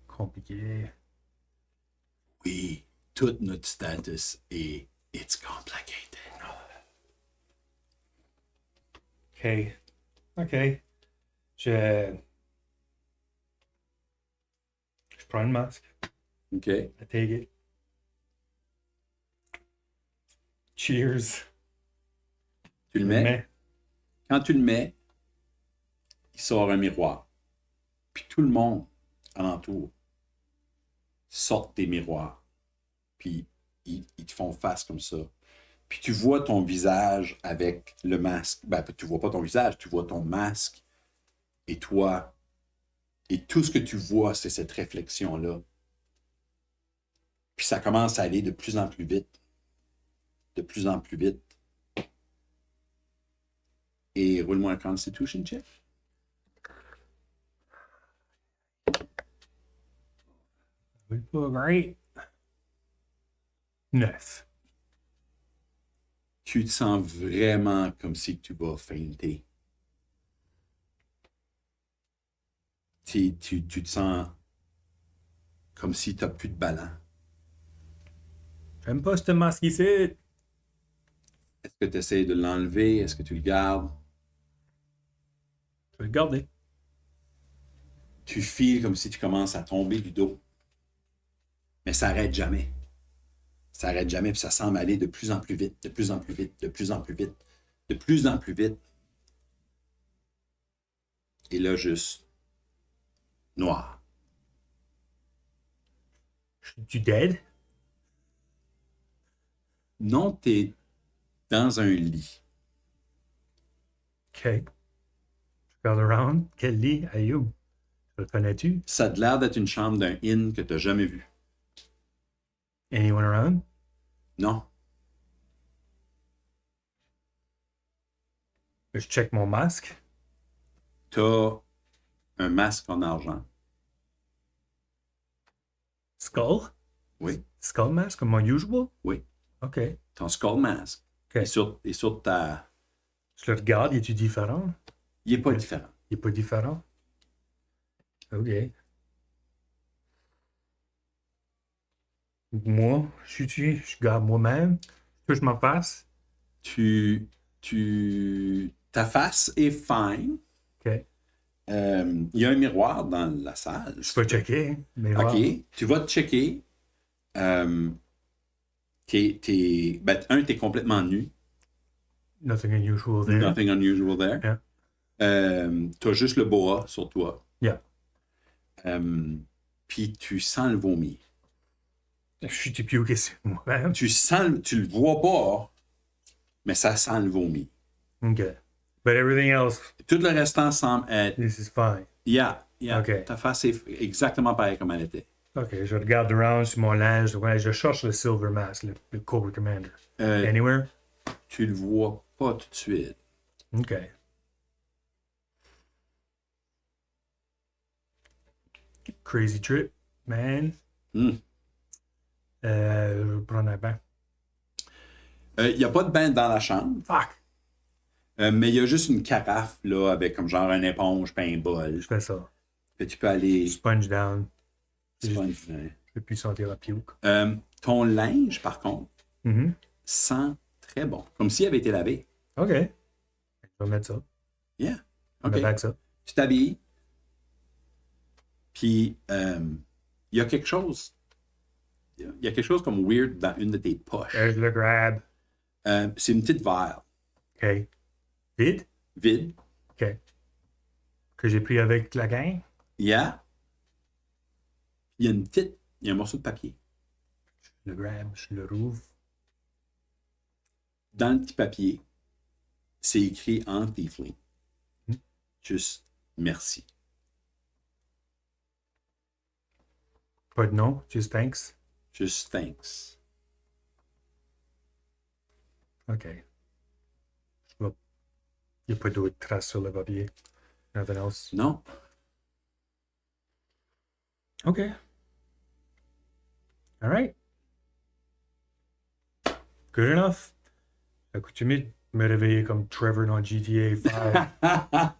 Compliqué. Oui, tout notre status est it's complicated. OK. OK. Je prends le masque. OK. I take it. Cheers. Tu le mets. Quand tu le mets, il sort un miroir. Puis tout le monde alentour sort des miroirs. Puis ils te font face comme ça. Puis tu vois ton visage avec le masque. Ben, tu vois pas ton visage, tu vois ton masque et toi. Et tout ce que tu vois, c'est cette réflexion-là Puis ça commence à aller de plus en plus vite. De plus en plus vite. Et roule-moi un Constitution check. Pas great. 9. Tu te sens vraiment comme si tu vas fainter. Tu te sens comme si tu n'as plus de ballon. J'aime pas ce masque ici. Est-ce que tu essaies de l'enlever? Est-ce que tu le gardes? Je vais le garder. Tu files comme si tu commences à tomber du dos. Mais ça n'arrête jamais. Ça n'arrête jamais, puis ça semble aller de plus en plus vite, de plus en plus vite, de plus en plus vite, de plus en plus vite. Et là, juste noir. Tu dead? Non, tu es dans un lit. OK. Je regarde around. Quel lit? Ayoub. Le connais-tu? Ça a l'air d'être une chambre d'un inn que tu n'as jamais vu. Anyone around? Non. Je check mon masque. Tu as un masque en argent. Skull? Oui. Skull mask comme mon usual? Oui. OK. Ton skull mask. OK. Et sur ta... Je le regarde, est-tu différent? Il n'est pas différent. Il n'est pas différent? OK. Moi, je garde moi-même. Je touche ma face. Ta face est fine. OK. Il y a un miroir dans la salle. Je peux checker. Mais OK. Tu vas te checker. T'es complètement nu. Nothing unusual there. Nothing unusual there. Yeah. Tu as juste le boa sur toi. Yeah. Puis tu sens le vomi. Je suis piqué sur moi-même. Tu le vois pas, mais ça sent le vomi. OK. But everything else, Tout le restant semble être... this is fine. Yeah. OK. Ta face est exactement pareille comme elle était. OK, je regarde around sur mon linge. Ouais, je cherche le Silver Mask, le Cobra Commander. Anywhere? Tu le vois pas tout de suite. OK. Crazy trip, man. Je vais prendre un bain. Il n'y a pas de bain dans la chambre, Fuck! mais il y a juste une carafe là, avec comme genre une éponge puis un bol. Je fais ça. Que tu peux aller... Sponge down. Ouais. Je peux plus sentir la puke. Ton linge, par contre, Mm-hmm. sent très bon. Comme s'il avait été lavé. OK. Je vais mettre ça. Yeah. Je OK. vais mettre ça. Tu t'habilles. Puis, il y a quelque chose... Il y a quelque chose comme weird dans une de tes poches. Je le grab. C'est une petite vial. OK. Vide? Vide. OK. Que j'ai pris avec la gang? Yeah. Il y a un morceau de papier. Je le grab, je le rouvre. Dans le petit papier, c'est écrit en tiefling. Juste merci. Pas de nom, just thanks. Just thanks. OK. Il n'y a pas d'autres traces sur le papier. Nothing else. Non. OK. All right. Good enough. Accoutumé de me réveiller comme Trevor dans GTA 5.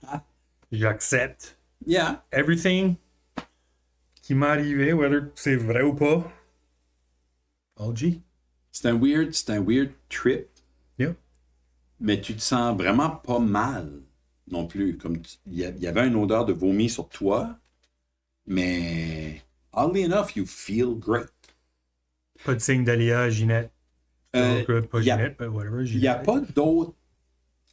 J'accepte Yeah. everything qui m'est arrivé, whether c'est vrai ou pas. All G. C'est un weird trip, Yeah. mais tu te sens vraiment pas mal non plus. Comme il y avait une odeur de vomi sur toi, mais oddly enough, you feel great. Pas de signe d'Alia, Ginette. Pas y a- Ginette, but whatever. Il n'y a Ginette. pas d'autres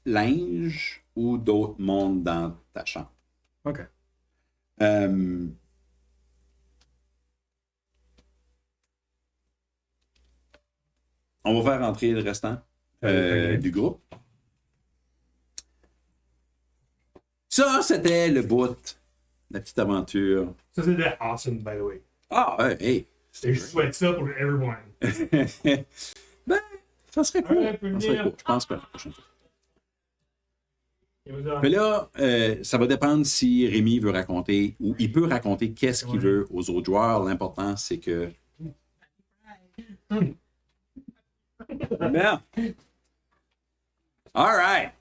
linges ou d'autres mondes dans ta chambre. OK. On va faire rentrer le restant Ok. du groupe. Ça, c'était le bout, la petite aventure. Ça, c'était awesome, by the way. Ah, hey, Et je souhaite ça pour everyone. Ben, ça serait cool. Ouais, peut Ça serait venir. cool. Je pense que la prochaine fois. Et vous en- Mais là, ça va dépendre si Rémi veut raconter ou il peut raconter qu'est-ce qu'il veut aux autres joueurs. L'important, c'est que. Bien. All right.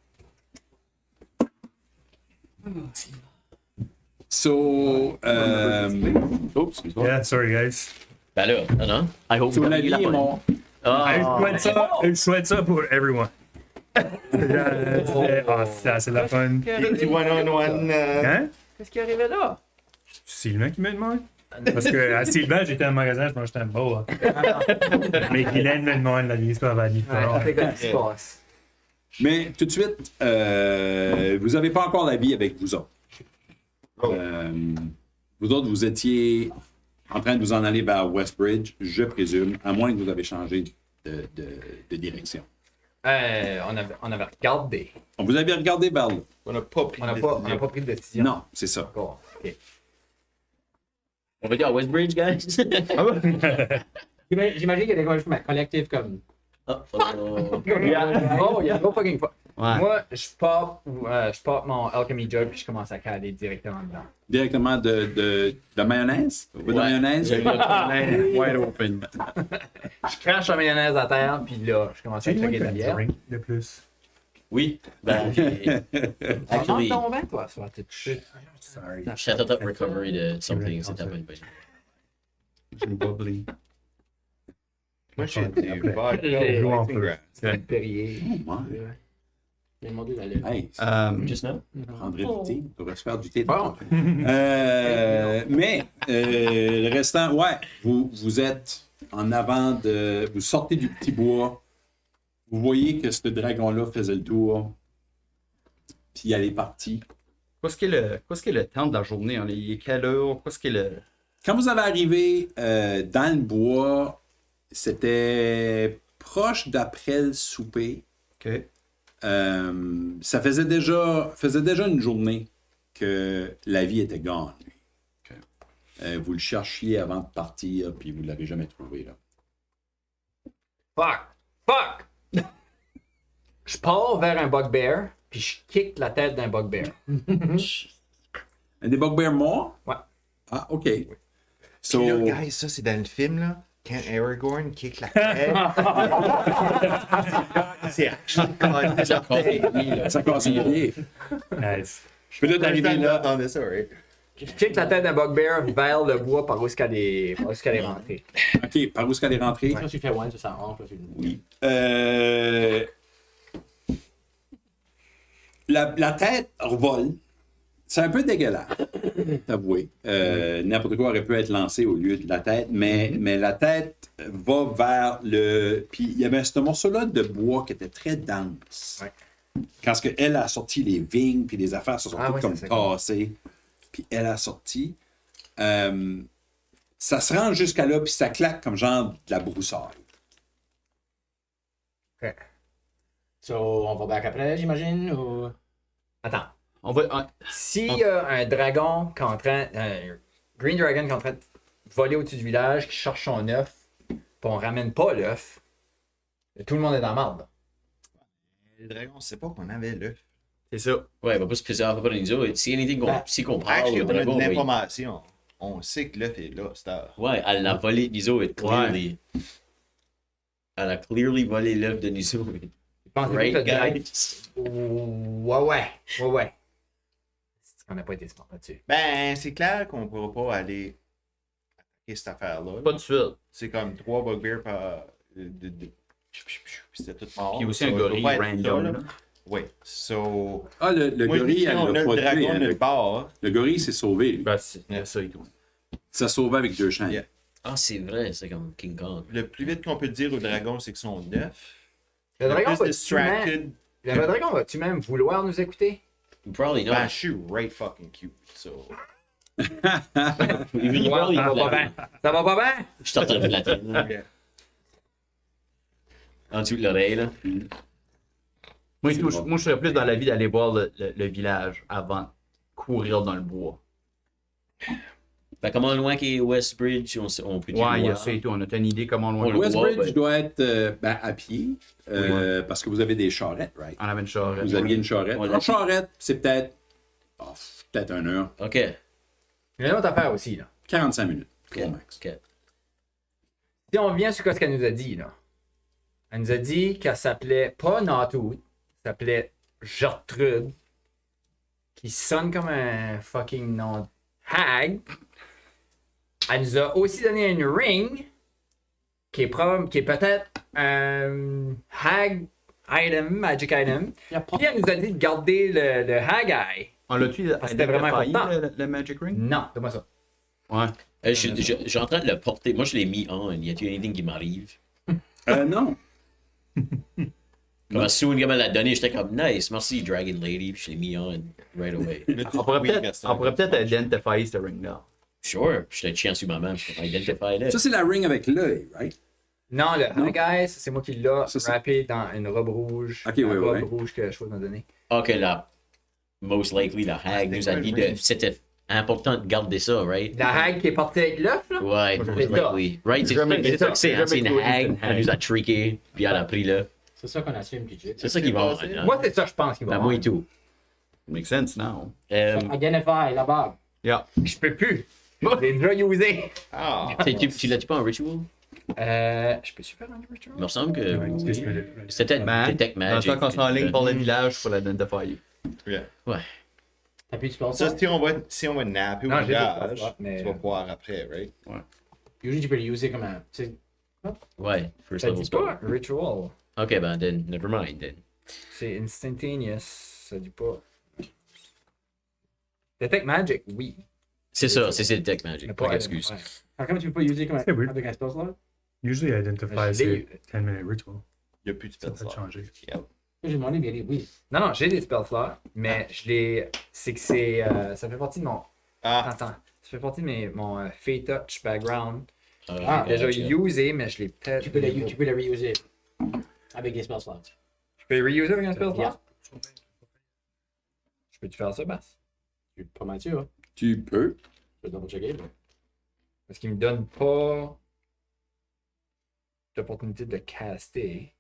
So, Oups, excuse-moi. Yeah, sorry guys. Ben là, non. I hope so vous la avez vie eu la est bonne. mon. Je souhaite ça pour everyone. C'est la fun. Petit one-on-one. Hein? Qu'est-ce qui est arrivé là? C'est Sylvain qui me demande. Parce que à Sylvain, j'étais dans le magasin, je mangeais un beau. Hein. Mais Guylaine me demande la l'histoire va dire. C'est quoi qui se passe? Mais tout de suite, vous n'avez pas encore la vie avec vous autres. Vous autres, vous étiez en train de vous en aller vers Westbridge, je présume, à moins que vous avez changé de direction. On avait regardé. Vous avez regardé vers là. On n'a pas pris On n'a de pas, décision. pris de décision. Non, c'est ça. Encore. OK. On va dire à Westbridge, guys. J'imagine qu'il y a des gars collectifs comme. Oh, Il y a no fucking fuck. Ouais. Moi, je pop mon alchemy jug puis je commence à caler directement dedans. Directement de mayonnaise? Ou de mayonnaise? Wide open. Je crache la mayonnaise à terre puis là, je commence à chugger de la bière. De plus. Oui. Ben, Actually, actually, ton vin, toi, ça va te toucher. Sorry. shout out recovery de something c'est happened. But... J'ai bubbly. Moi, j'ai des J'ai- vodka. C'est Perrier. Oh, my. J'ai demandé d'aller. Hey, Just now? prendrait du thé. On devrait se faire du thé. Bon. Mais le restant, ouais, vous êtes en avant de. Vous sortez du petit bois. Vous voyez que ce dragon-là faisait le tour. Puis elle est partie. Qu'est-ce qui est le temps de la journée? Hein? Il est quelle heure? Qu'est-ce qui est le. Quand vous avez arrivé dans le bois, c'était proche d'après le souper. OK. Ça faisait déjà une journée que la vie était gone. Lui. OK. Vous le cherchiez avant de partir, puis vous ne l'avez jamais trouvé. Là. Fuck! Je pars vers un bugbear puis je kick la tête d'un bugbear. Un des bugbears morts? Ouais. Ah, OK. So, Puis là, guys, ça, c'est dans le film, là. Quand Aragorn kick la tête. C'est actually Ça casse les pieds, là. ça casse les pieds. Nice. Puis là, d'arriver là. J'entendais ça, right? Je kick la tête d'un bugbear vers le bois par où est-ce qu'elle est rentrée. OK, par où est-ce qu'elle est rentrée? Quand tu fais one, ça rentre. Oui. La tête revole. C'est un peu dégueulasse, t'avouer. N'importe quoi aurait pu être lancé au lieu de la tête, mais la tête va vers le... Puis il y avait ce morceau-là de bois qui était très dense. Ouais. Quand elle a sorti les vignes, puis les affaires se sont toutes ouais, comme c'est ça. cassées, puis elle a sorti, ça se rend jusqu'à là, puis ça claque comme genre de la broussaille. OK. So, on va back après, j'imagine, ou... Attends. On va. S'il y a un dragon qui est en train... Un Green Dragon qui est en train de voler au-dessus du village, qui cherche son œuf, puis on ramène pas l'œuf, tout le monde est dans la marde. Le dragon, on sait pas qu'on avait l'œuf. C'est ça. Ouais, il va pas se pisser en pas nous autres. Si anything si qu'on parle Actually, au on a dragon, de oui. l'information. On sait que l'œuf est là, c'est à... Ouais, elle l'a volé de Niso et clearly. Elle a clearly volé l'œuf de Niso. Pensez-vous que Right, le dragon... guys? Ouais. On n'a pas été smart là-dessus. Ben, c'est clair qu'on pourra pas aller attaquer cette affaire-là. Pas de suite. C'est comme 3 bugbears par... C'était tout mort. Puis aussi Ça un doit gorille pas être random. ça, là. Oui. So... Ah, le Moi, gorille, je dis, elle on a l'a le pas tué. dragon Avec... nulle part. Le gorille s'est sauvé, lui. Ben, c'est ça et tout. Ça sauvé avec 2 chaînes. Yeah. Ah, c'est vrai, c'est comme King Kong. Le plus vite qu'on peut le dire au dragon, c'est que son œuf. Le dragon plus va-tu distracted. même... Le dragon va-tu même vouloir nous écouter? Probably not. Ben, je suis right fucking cute, so... Il probably Ça va pas bien. Ça va pas bien? Je suis en train de la tête. Yeah. En dessous de l'oreille, là. Moi, C'est tout, bon. moi, je serais plus dans la vie d'aller voir le village avant de courir dans le bois. Fait comment loin qu'est Westbridge, on peut dire. Ouais, il y a ça et tout. On a une idée comment loin On le on voit. Westbridge ben- doit être à pied, parce que vous avez des charrettes, right? avait une charrette. Vous aviez une charrette. Ouais, En charrette, c'est peut-être 1 heure. OK. Il y a une autre affaire aussi, là. 45 minutes, OK. au max. OK. Si on revient sur ce qu'elle nous a dit, là. Elle nous a dit qu'elle s'appelait pas Nautout, elle s'appelait Gertrude, qui sonne comme un fucking nom de hag. Elle nous a aussi donné une ring, qui est peut-être un hag item, magic item. Puis elle nous a dit de garder le hag eye. On l'a-tu C'était vraiment important. le Magic Ring? Non, donne-moi ça. Ouais. Je suis en train de le porter. Moi, je l'ai mis on. Y a-t-il anything qui m'arrive? Non. Comme soon, comme elle l'a donné, j'étais comme nice, merci Dragon Lady, puis je l'ai mis on right away. On pourrait peut-être identifier ce ring-là. Sure, j'étais chiant sur ma main, je peux identifier là. Ça, c'est la ring avec l'œil, right? Non, le hag eye, c'est moi qui l'ai Ça, c'est- rappé dans une robe rouge. Ok, une ouais, robe ouais. rouge que je m'a donné. Ok, là, most likely, la hag nous a dit de. C'était important de garder ça, right? La hag qui est portée avec l'œuf, là? Ouais, c'est most ça. likely. Right, c'est Jamais- ça que c'est, hein, c'est une jamais hag, trouvé elle nous a triqué, puis elle a pris là. C'est ça qu'on assume, PJ. C'est ça qui va avoir. Hein? Moi, c'est ça, je pense qu'il va Ben, avoir. moi et tout. Makes sense now. Identify la bague. Yeah. Je peux plus. Je l'ai déjà usé. Ah! Tu l'as-tu pas en ritual? Je peux-tu faire un ritual? Il me semble que. Excuse moi. C'était Man, Detect dans le Magic. temps qu'on sera en ligne pour le village, pour l'identifier. Ouais. T'appuies sur Ça, ça. si on va napper au Non, j'ai village, pas ça, mais- tu vas voir après, right? Usually, tu peux l'utiliser comme un. tu sais, Ouais, first Ça level dit spell. pas ritual. Ok, ben, then, never mind, then. C'est instantaneous. Ça dit pas. Detect Magic, oui. C'est ça, c'est Detect Magic. Mais Pas pas d'excuse. ouais. Alors, comment tu peux pas utiliser comme C'est weird. avec un spell slot? Usually, identify, Je l'ai c'est eu. 10-minute ritual. Il n'y a plus de Ça spell peut slot. changer. J'ai demandé, mais oui. Non, j'ai des spell slots, mais je les. C'est que c'est. Ça fait partie de mon. Ah! Attends. Ça fait partie de mon Fey Touch background. Ah, Déjà gotcha. usé, mais je l'ai peut-être. Tu peux le reuser avec des spell slots. Je peux les reuser avec un spell slot? Yeah. Je peux-tu faire ça, Bass? Je suis pas mal sûr. Hein. Tu peux. Je vais double checker. mais- Parce qu'il me donne pas l'opportunité de le caster.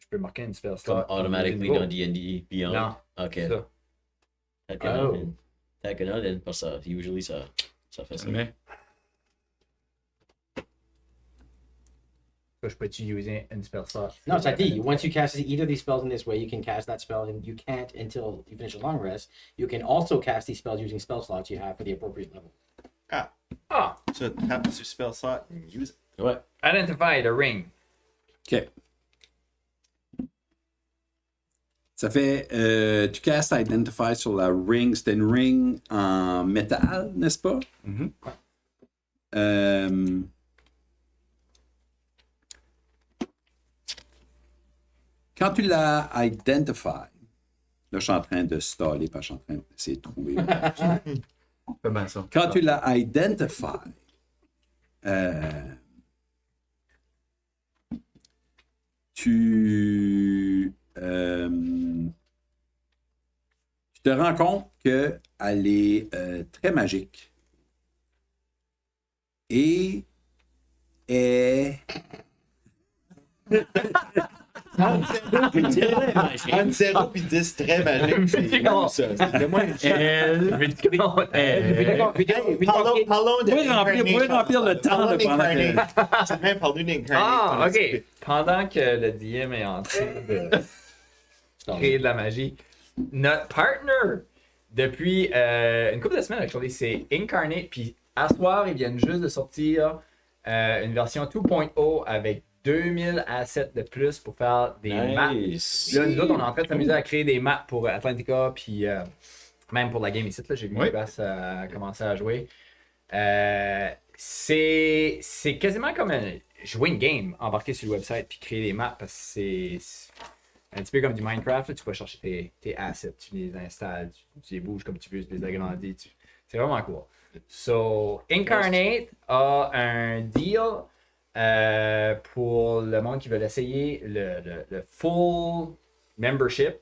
Je peux marquer une spell slot. Comme automatically Oh, dans D&D Beyond. Non, Ok. c'est ça. Peut-être Oh. que non, peut-être que non, then, parce que usually ça fait ça. Mais, Ça, je peux-tu user une spell slot? No, ça dit, once you cast either of these spells in this way, you can cast that spell, and you can't until you finish a long rest. You can also cast these spells using spell slots you have for the appropriate level. Ah! Tu tapes sur spell slot and use it. Ouais. Identify the ring. OK. Ça fait, tu castes Identify sur la ring. C'était une ring en métal, n'est-ce pas? Mhm. Quand tu l'as Identify, là, je suis en train de staller parce que je suis en train d'essayer de trouver. fais bien ça. Quand tu l'as Identify, tu te rends compte qu'elle est très magique et est Entre 0 et 10, très magique. C'est bon, ça. C'est moins Parlons de. Vous pouvez remplir le temps de pendant que... C'est même parlons d'incarner. Ah, ok. Pendant que le DM est en train de créer de la magie, notre partner, depuis une couple de semaines, actually, c'est Incarnate. Puis à soir, ils viennent juste de sortir une version 2.0 avec 2000 assets de plus pour faire des maps. Nice. Là, nous autres, on est en train de s'amuser à créer des maps pour Atlantica, puis même pour la game ici. Là, j'ai vu Oui. que Bass a commencé à jouer. C'est quasiment comme jouer une game, embarquer sur le website puis créer des maps, parce que c'est un petit peu comme du Minecraft. Là, tu vas chercher tes assets, tu les installes, tu les bouges comme tu veux, tu les agrandis. C'est vraiment cool. So, Incarnate a un deal pour le monde qui veut l'essayer, le full membership.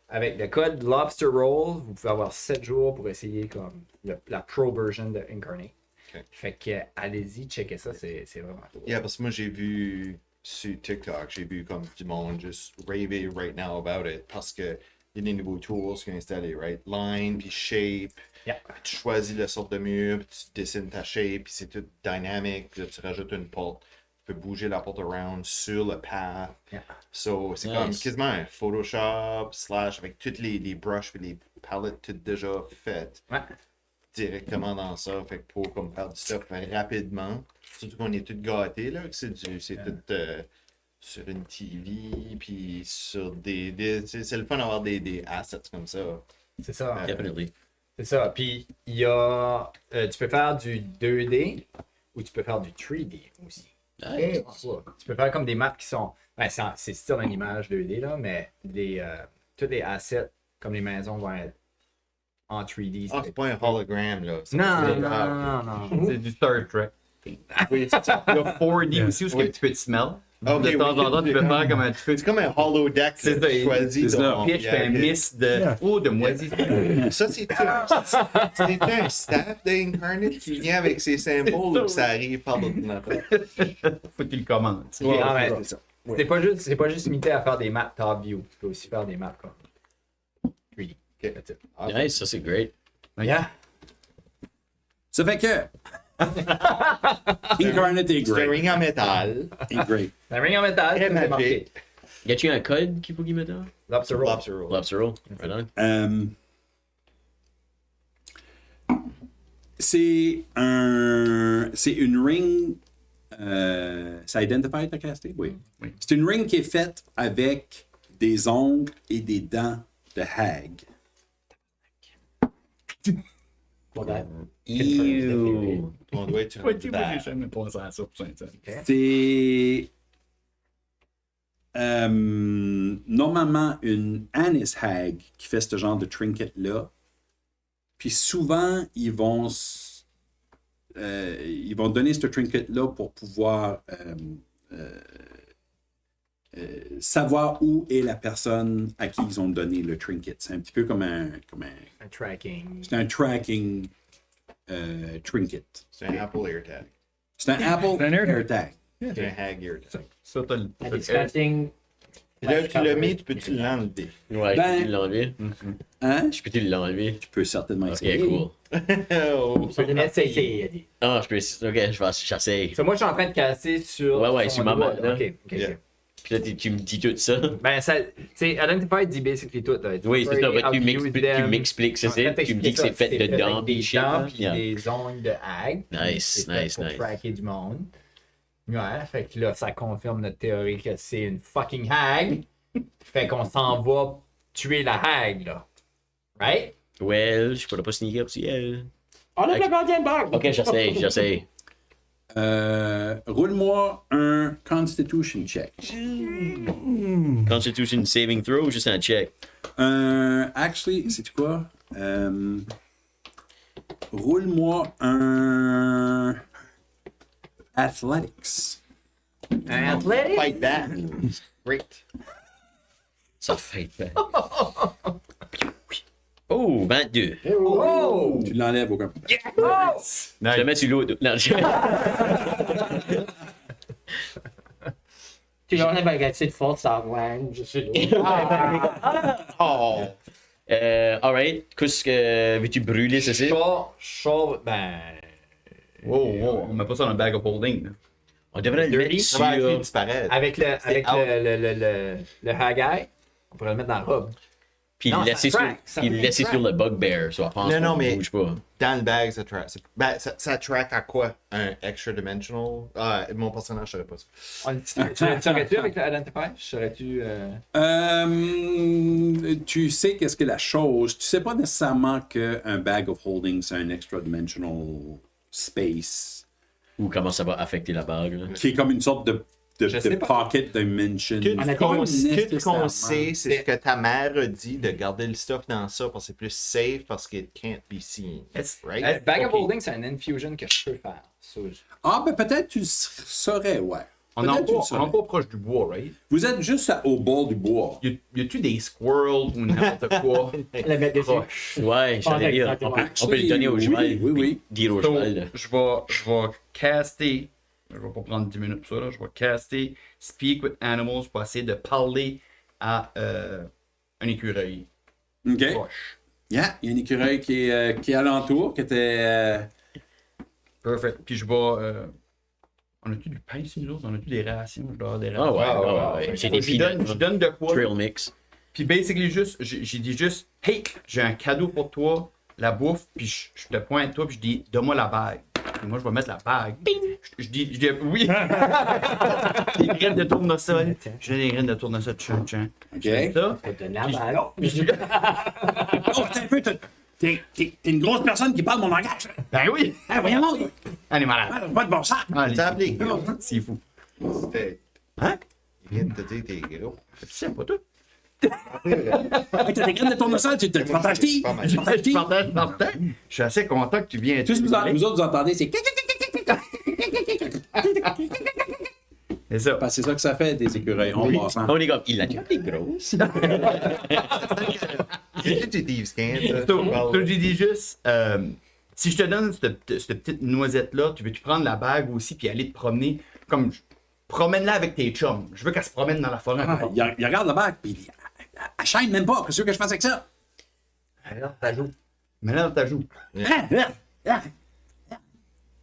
avec le code Lobster Roll, vous pouvez avoir 7 jours pour essayer comme la pro version de Incarnate. Ok. Fait que allez-y, checkez ça, c'est vraiment cool. Yeah, parce que moi, j'ai vu sur TikTok, j'ai vu comme du monde juste raver right now about it parce que il y a des nouveaux tools qui sont installés, right? Line, puis shape. Yeah. Puis tu choisis la sorte de mur, puis tu dessines ta shape, puis c'est tout dynamique. Puis là, tu rajoutes une porte. Tu peux bouger la porte around sur le path. Yeah. So, c'est comme quasiment un Photoshop / avec toutes les brushes et les palettes toutes déjà faites. Ouais. Directement dans ça, fait que pour comme faire du stuff rapidement, surtout qu'on est tous gâtés là, que c'est tout sur une TV, puis sur c'est le fun d'avoir des assets comme ça. C'est ça. Definitely. C'est ça. Puis il y a. Tu peux faire du 2D ou tu peux faire du 3D aussi. Nice. Tu peux faire comme des maps qui sont. Ben, c'est style une image 2D, là, mais tous les assets, comme les maisons, vont être en 3D. Ah, c'est pas un hologramme là. Non. C'est du Star Trek. Oui, c'est ça. Il y a 4D aussi où tu peux te smell. Ok, De temps oui, en temps, tu peux faire comme un. C'est comme un holodeck. C'est là, ça, tu choisis. c'est ça. ton- Pitch, un mist de. Oh, de moisi. Ça, c'est un staff d'Incarnate qui vient avec ses symboles où ça arrive par l'ordinateur. Faut qu'il le commande. Ouais, ouais. c'est ça. C'est pas juste limité à faire des maps top view. Tu peux aussi faire des maps comme 3D. Ok. That's it. Nice, ça c'est great. Yeah. Ça fait que. Incarnate est C'est un great. ring en métal. Est great. La ring en métal, Très c'est marqué. magique. Y a-tu un code qu'il faut qu'il mette là? Lobster roll. Lobster roll. Lobster roll. Right on. C'est une ring. Ça identifie ta casté? Oui. C'est une ring qui est faite avec des ongles et des dents de hag. Well, that Ew. On doit être sur Ouais, une tu vois, j'ai table. jamais pensé à ça pour ça. C'est normalement une Anis hag qui fait ce genre de trinket-là. Puis souvent, ils vont donner ce trinket-là pour pouvoir savoir où est la personne à qui ils ont donné le trinket. C'est un petit peu comme un Tracking. c'est un tracking trinket. C'est un Apple AirTag. C'est un Apple C'est un AirTag. AirTag. C'est un Hag AirTag. Ça, t'as le. and discussing. Puis là, tu l'as mis, tu peux-tu l'enlever? Ouais, Ben- je peux-tu l'enlever? Hein? Je peux-tu l'enlever? Tu peux certainement Ok, essayer. cool. Oh. So the next say, Ah, je peux. Ok, j'essaie. So, moi, je suis en train de casser sur. Ouais, sur sur mon ma doigt, main, là. Ok. Yeah. Puis là, tu me dis tout ça. Ben, ça. Tu sais, Identify dit basically tout. Là. Oui, c'est ça. How Tu to use them. m'expliques Je suis ça. en train de Tu me dis que c'est t'expliquer fait ça. de dents avec des pis shit. dents là. puis Yeah. des ongles de hag. Nice, C'est fait nice, pour nice. tracker du monde. Ouais, fait que là, ça confirme notre théorie que c'est une fucking hag. Fait qu'on s'en va tuer la hag, là. Right? Well, je pourrais pas sneaker aussi, elle. Enlève la gardienne barre. Ok, j'essaie. Roule-moi un Constitution check. Constitution saving throw ou juste un check? Actually, c'est quoi? Roule-moi un Athletics. Un athlétique? Fight back. Great. Ça fait bien. Oh, 22. Oh! Tu l'enlèves aucun problème. Je le mets sur l'autre. Non, Tu l'enlèves avec un petit false outline. Je suis Oh. Alright. Qu'est-ce que veux-tu brûler, ceci? Ben. Oh, on met pas ça dans le bag of holding. là. On devrait le Dirty. mettre Ça va sur... disparaître. Avec out. le haggai, on pourrait le mettre dans la robe. Puis Non, le laisser ça sur, track, ça puis le track. laisser sur le bugbear. Soit pense Non, non, qu'on mais- bouge pas. Dans le bag, ça track. Ben, ça track à quoi? Un extra dimensional? Ah, mon personnage, je savais pas ça. Tu serais-tu avec le Identify? Serais-tu. Tu sais qu'est-ce que la chose. Tu sais pas nécessairement qu'un bag of holding, c'est un extra dimensional space. Ou comment ça va affecter la bague, là. Qui est comme une sorte de sais pas. pocket dimension. Tout a qu'on dit- tout qu'on sait, c'est ce que ta mère a dit de garder le stuff dans ça parce que c'est plus safe parce qu'il can't be seen. Right? Bag of Ok. Holding, c'est un infusion que je peux faire. So, Ah, ben peut-être tu le saurais, ouais. On est Peut-être encore, ça. on est encore proche du bois, right? Vous êtes juste au bord du bois. Y a-tu des squirrels ou n'importe quoi? La mettre dessus. Proche. Ouais, j'allais dire, on peut le donner au Oui, cheval. oui, oui. puis dire au So, cheval. je vais caster. Je vais pas prendre 10 minutes pour ça. Là. Je vais caster Speak with Animals pour essayer de parler à un écureuil OK. proche. Yeah, il y a une écureuil qui est alentour, qui était... Perfect. Puis je vais. On a-tu du pain ici, nous autres? On a-tu des rations? Je dois avoir des Ah rations. ouais. J'ai des Je donne, peanuts. je donne de quoi? Trail mix. Puis basically juste, j'ai dit juste, hey, j'ai un cadeau pour toi, la bouffe, puis je te pointe toi, puis je dis, donne-moi la bague. Puis moi, je vais mettre la bague. Je dis, oui. Des graines de tournesol. J'ai des graines de tournesol, tchan, tchan. OK. Ça. Je te donne la Puis bague. puis je dis, Oh, attends un peu, t'es une grosse personne qui parle mon langage. ben oui. Ah, voyons donc. Allez, malade. Ah, pas de bon sens. Allez, T'as appelé. c'est fou. C'était. Hein? Il vient de te dire t'es gros. Tu sais pas tout. Hey, t'as des graines de tournesol, tu partages-tes? Pas mal. Tu partages-tes? Je partage. Je suis assez content que tu viennes. Tout ce que vous autres, vous entendez, c'est... C'est ça. Parce que c'est ça que ça fait, des écureuils, en passant. On est comme, il a déjà des grosses. C'est du Thieves Camp, ça. So, j'ai dit juste, si je te donne cette petite noisette-là, tu veux-tu prendre la bague aussi puis aller te promener comme promène-la avec tes chums. Je veux qu'elle se promène dans la forêt. Ah, il regarde le bac, puis elle chaîne même pas. Qu'est-ce que je fasse avec ça? Alors, ta joue. Mais là, ta joue.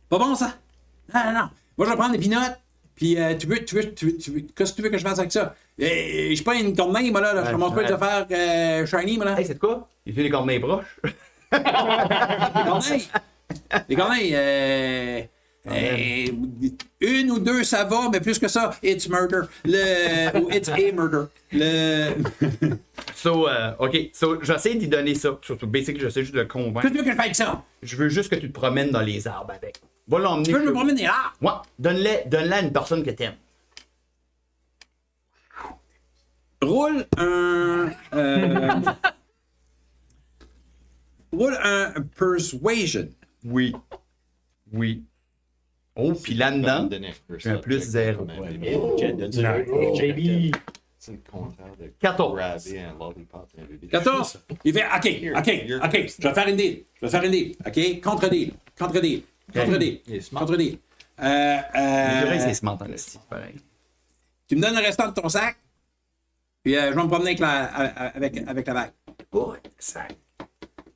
Pas bon, ça? Non, non. Moi, je vais prendre des pinottes. Puis, tu veux, qu'est-ce que tu veux que je fasse avec ça? Je suis pas une corneille, moi, là. Je commence pas à te faire shiny, moi, là. Hey, c'est de quoi? Il fait les corneilles proches. Les corneilles, une ou deux, ça va, mais plus que ça, it's murder. Ou it's a murder. So, OK. So, j'essaie d'y donner ça. Surtout, basically, j'essaie juste de le Qu'est-ce convaincre. que tu veux que je fasse avec ça? Je veux juste que tu te promènes dans les arbres avec. Va l'emmener. Tu veux que je me promène là? Ouais. Donne-la à une personne que t'aimes. Roule un. Roule un persuasion. Oui. Oui. Oh, puis là-dedans, j'ai un plus 0. Jen, donne ça. Baby. C'est le contraire de 14. grabber un lollipop et un bébé. 14. Il fait OK. Je vais faire une deal. OK? Contre-deal. Les oreilles, c'est smart en esti, pareil. Tu me donnes le restant de ton sac, puis je vais me promener avec la bague. Good. Ça.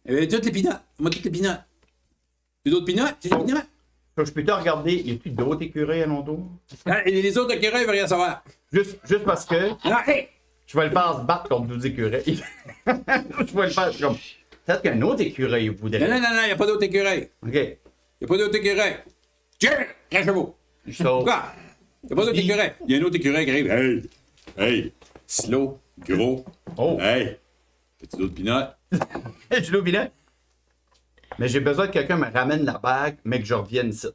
Toutes les pinottes. Moi, toutes les pinottes. Tu d'autres pinottes? Tu d'autres pinottes? Je peux te regarder, y a-tu d'autres écureuils alentour? Les autres écureuils veulent rien savoir. Juste parce que Alors, hey! je vais le faire se battre contre 12 écureuils. Je vais le faire comme. Peut-être qu'un autre écureuil voudrait. Non, il n'y a pas d'autres écureuils. OK. Il n'y a pas d'autres écureuils. Jerry, cachez-vous. So, Pourquoi? Il n'y a pas d'autres écureuils. Il y a un autre écureuil qui arrive. Hey, slow, gros. Oh. Hey, as-tu d'autres pinottes? je l'oublie là. Mais j'ai besoin que quelqu'un me ramène la bague, mais que je revienne ici.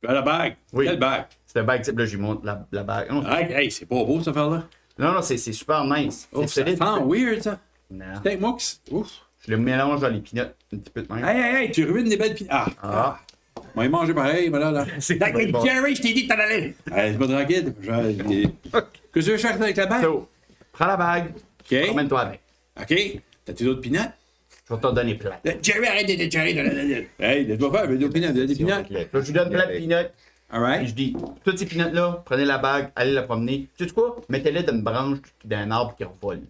Tu as la bague? Oui. Quelle bague? C'est la bague type, là, j'y montre la bague. Non, Hey, c'est pas beau, cette affaire-là. non, c'est super nice. Oh, C'est ça solide. sent weird, ça. Non. Peut-être moi qui... Ouf. Je le mélange dans les pinottes un petit peu de même. Hey, tu ruines des belles pinottes. Ah. Moi, il manger pareil, mais là. C'est Mais bon. Jerry, je t'ai dit que t'en allais. C'est pas tranquille. Qu'est-ce que tu veux faire avec la bague? So, prends la bague, OK. promène-toi avec. OK. T'as-tu d'autres pinottes? Je vais t'en donner plein. Jerry, arrête d'être Jerry. Hey, laisse-moi faire, mais d'autres pinottes. Des pinottes. Là, je lui donne plein de pinottes. All Puis right. je dis, toutes ces pinottes-là, prenez la bague, allez la promener. Tu sais quoi? Mettez-les dans une branche d'un arbre qui revole.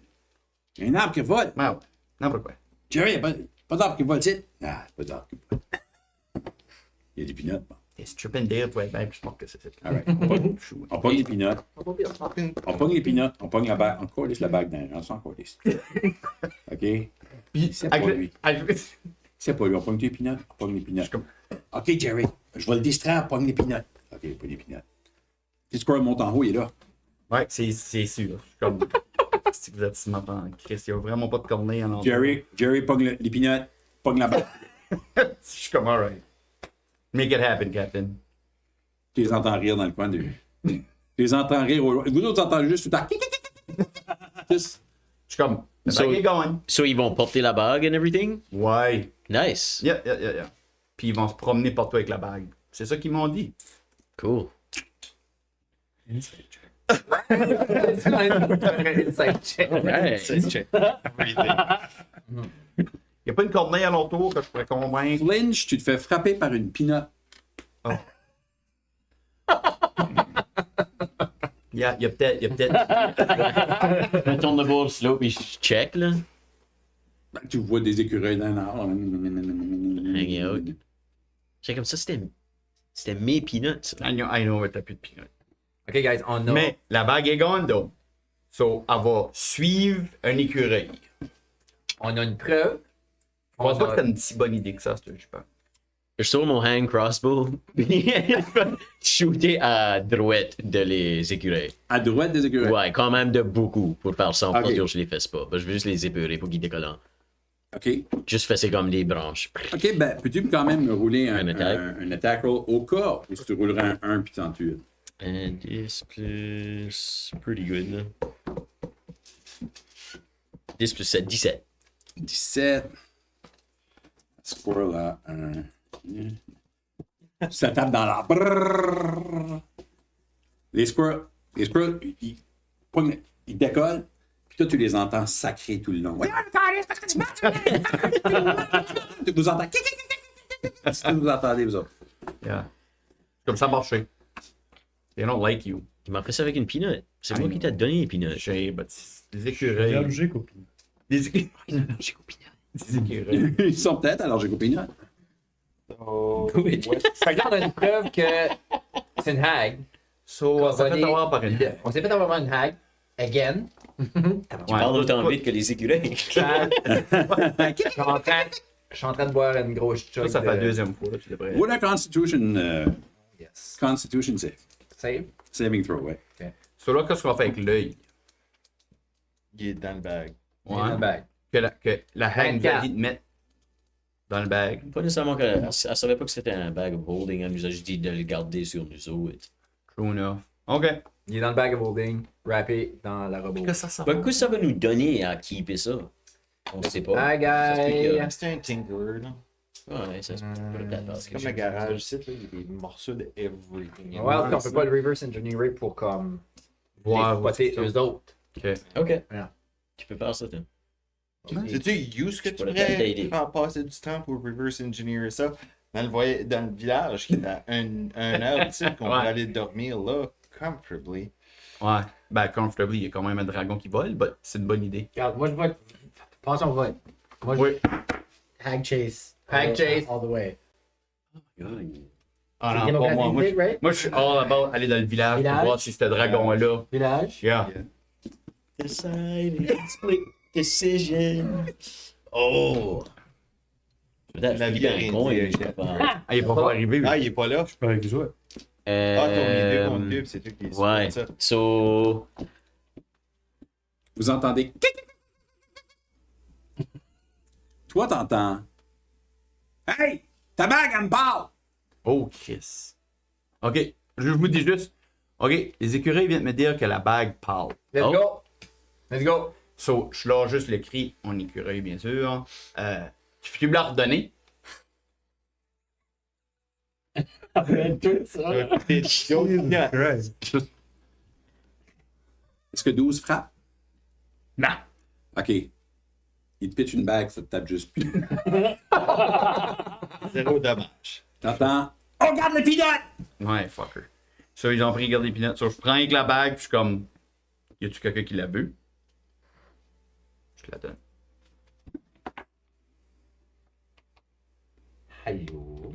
Il y a un arbre qui vole. Ouais, ouais. N'importe quoi. Jerry, il n'y a pas d'arbre qui vole, tu sais. Ah, pas d'arbre qui vole. Il y a des pinottes. Bon. Et si tu peux me dire, toi, ben, plus smart que c'est. All right. On pogne les pinottes. On pogne les pinottes. On pogne la bague. On laisse la bague dans on s'en calisse. OK? Puis, C'est pas lui. C'est pas lui. On pogne les pinottes. On pogne les pinottes. OK, Jerry. Je vais le distraire. On pogne les pinottes. OK, pas les pinottes. Tu sais quoi, monte en haut, il est là. Ouais, c'est sûr. Je suis comme. Si vous êtes smart en Chris, il n'y a vraiment pas de cornet en endroit. Jerry pogne les pinottes. Pogne la bague. Je suis comme, alright. Make it happen, Captain. Tu les entends rire dans le coin de. Tu les entends rire au loin. Vous autres entendez juste tout le temps. Juste. Je suis comme, the So- bague est going. So, ils vont porter la bague and everything? Ouais. Nice. Yeah. Puis ils vont se promener partout avec la bague. C'est ça qu'ils m'ont dit. Cool. Inside check. C'est un inside check. Alright. C'est check. Everything. Y a pas une corneille alentour que je pourrais convaincre? Lynch, tu te fais frapper par une peanut. Il y a peut-être. Je me tourne de bord slow puis je check, là. Ben, tu vois des écureuils dans l'arbre. Hang out. J'étais comme ça, c'était mes peanuts. I know, mais t'as plus de peanut. Ok, guys, on a. Mais la bague est gone, donc. So, elle va suivre un écureuil. On a une preuve. Je pense On pas a- que t'as une si bonne idée que ça, je pense. Je sors mon hand crossbow puis je vais shooter à droite de les écureuils. À droite des écureuils. Ouais, quand même de beaucoup pour faire ça pour Ok. dire que je les fesse pas. Ben, je veux juste les épurer pour qu'ils décollent. OK. Juste fesser comme des branches. OK, ben, peux-tu quand même me rouler Un attack. un attack roll au cas où tu roulerais un 1 puis t'en tues? And 10 plus. Pretty good, là. 10 plus 7, 17. 17. Squirrel a un. Ça tape dans la. Brrrr. Les squirrels, ils décollent, puis toi, tu les entends sacrer tout le long. Ouais, tu vous entends. Est-ce que vous entendez, vous autres? Yeah. Comme ça marché. They don't like you. Il m'a fait ça avec une peanut. C'est moi qui t'ai donné les peanuts. J'ai, but des écureuils. Allergique aux peanuts. Des écureuils. J'ai coupé. Des écureuils. Ils sont peut-être, alors j'ai coupé une note. Oh, Fait que là, on a une preuve que c'est une hag. So, Qu'on ça va fait les- avoir par une. On s'est fait avoir une hag. Again. Tu parles autant vite que les écureuils. Je suis en train de boire une grosse chug. Ça fait la de- deuxième fois, là, tu devrais. Ou la Constitution, Yes. Constitution save. Save. Saving throw, ouais. So là, qu'est-ce qu'on fait avec l'œil? il est dans le bag. In the bag. Que la hag nous a 24. dit de mettre dans le bag. Pas nécessairement qu'elle elle savait pas que c'était un bag of holding. Elle nous a juste dit de le garder sur nous autres. True enough. OK. Il est dans le bag of holding, wrappé dans la robot. Qu'est-ce que ça Ben, qu'est-ce que ça va nous donner à keeper ça? On sait pas. Bye, Ça se peut guys. que- C'était un tinkerer, là. Ouais, ça se peut peut-être. C'est comme le garage ici, là, il y a des morceaux de everything. Ouais, on peut pas le reverse engineer pour comme Voir spotter aussi, eux autres. OK. Ok. Yeah. Tu peux faire ça, toi. Sais-tu, use que tu Pour le pourrais t'aider. faire passer du temps pour reverse engineer ça dans le village qui est à une heure, tu sais, qu'on Ouais. peut aller dormir là, comfortably. Ouais. Ben, comfortably, il y a quand même un dragon qui vole, but c'est une bonne idée. Regarde, moi je vote. Passons au vote. Moi je. Oui. Hag chase. Hag chase. All the way. Ah C'est non, pas moi. démocratique, right? Moi, je suis all about aller dans le village pour Village? voir si ce dragon-là. Village. Yeah. Decide, split decision. Oh! Peut-être La la vie vie a un rien con, dit, il est capable. Ah, il est pas encore arrivé, lui. Ah, il est pas là. Avec les autres. Ah, t'as mis 2 contre 2, c'est toi qui es Ouais. ça. So, Vous entendez. Toi, t'entends. Hey! Ta bague, elle me parle! Oh, Chris. OK. Je vous dis juste. OK. Les écureuils viennent me dire que la bague parle. Let's Oh. go. Let's go. So, je lâche juste le cri en écureuil, bien sûr. Tu me l'as redonné. Après tout ça. Est-ce que 12 frappe? Non. OK. Il te pitch une bague, ça te tape juste plus. Zéro dommage. T'entends? On garde le pilote! Ouais, fucker. So, ils ont pris garder les peanuts. So, je prends avec la bague, puis je suis comme. Y a-tu quelqu'un qui la veut? Je te la donne. Allô.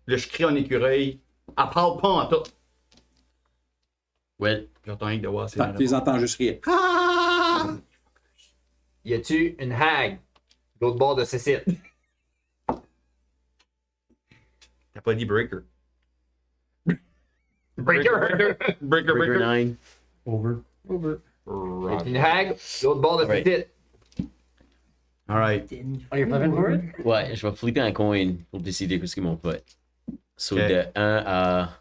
Là, je crie en écureuil. Elle parle pas en tout. well, J'entends rien que de voir. C'est Tu les entends juste rire. Ah! Y a-tu une hag de l'autre bord de ce site? T'as pas dit breaker. Breaker! Breaker 9. Over. Y a-tu une hag de l'autre bord de ce Right. site? Alright. Oh, you're flipping for it? Ouais, je vais flipper un coin pour décider ce qu'ils m'ont fait. So, Ok. de 1 à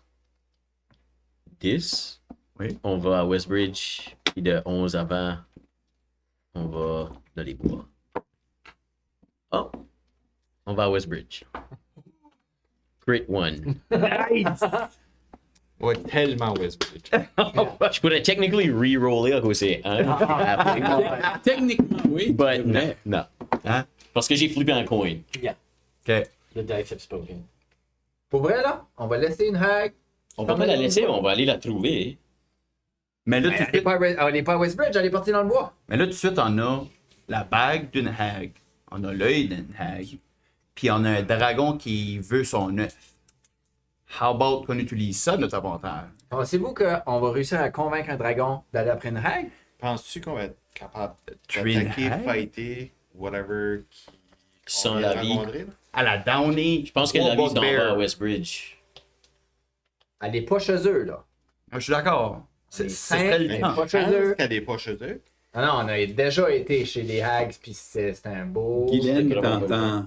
10, Oui. on va à Westbridge. Puis de 11 à 20, on va dans les bois. Oh! On va à Westbridge. Crit 1. Ouais, tellement Westbridge. Je pourrais technically re-roller à cause c'est 1. Techniquement, oui. But non, non. Hein? Parce que j'ai flippé un coin. Yeah, Ok. the dice have spoken. Pour vrai, là, on va laisser une hague. On va pas la laisser, on va aller la trouver. Mais là, tout de Elle est suite, pas, elle est pas à Westbridge, elle est partie dans le bois. tout de suite, on a la bague d'une hague, on a l'œil d'une hague, puis on a un dragon qui veut son œuf. How about qu'on utilise ça de notre avantage? Pensez-vous qu'on va réussir à convaincre un dragon d'aller après une hague? Penses-tu qu'on va être capable Tuer d'attaquer, une hague? fighter, whatever, Sans qu'on vient la de vie. rencontrer, là? À la downer. Je pense que la vie s'en va à Westbridge. Elle est pas chez eux, là. Je suis d'accord. C'est Ce simple, serait le mais temps. pas chez Pense eux. qu'elle est pas chez eux. Ah non, on a déjà été chez les hags, puis c'était un beau... Guylaine, c'est vraiment t'entends.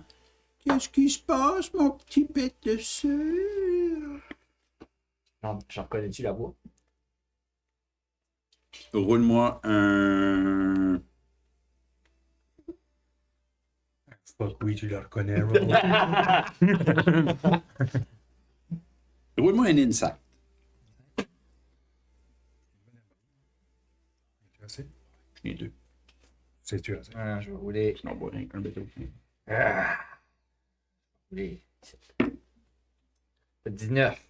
Qu'est-ce qui se passe, mon petit pet de sœur? J'en reconnais-tu la voix? Roule-moi un. Fuck, oui, tu le reconnais, Roll. Roule-moi un insight. C'est Je n'ai 2. tu as. Je vais rouler. Non, bon, rien qu'un bateau. Rouler. 19.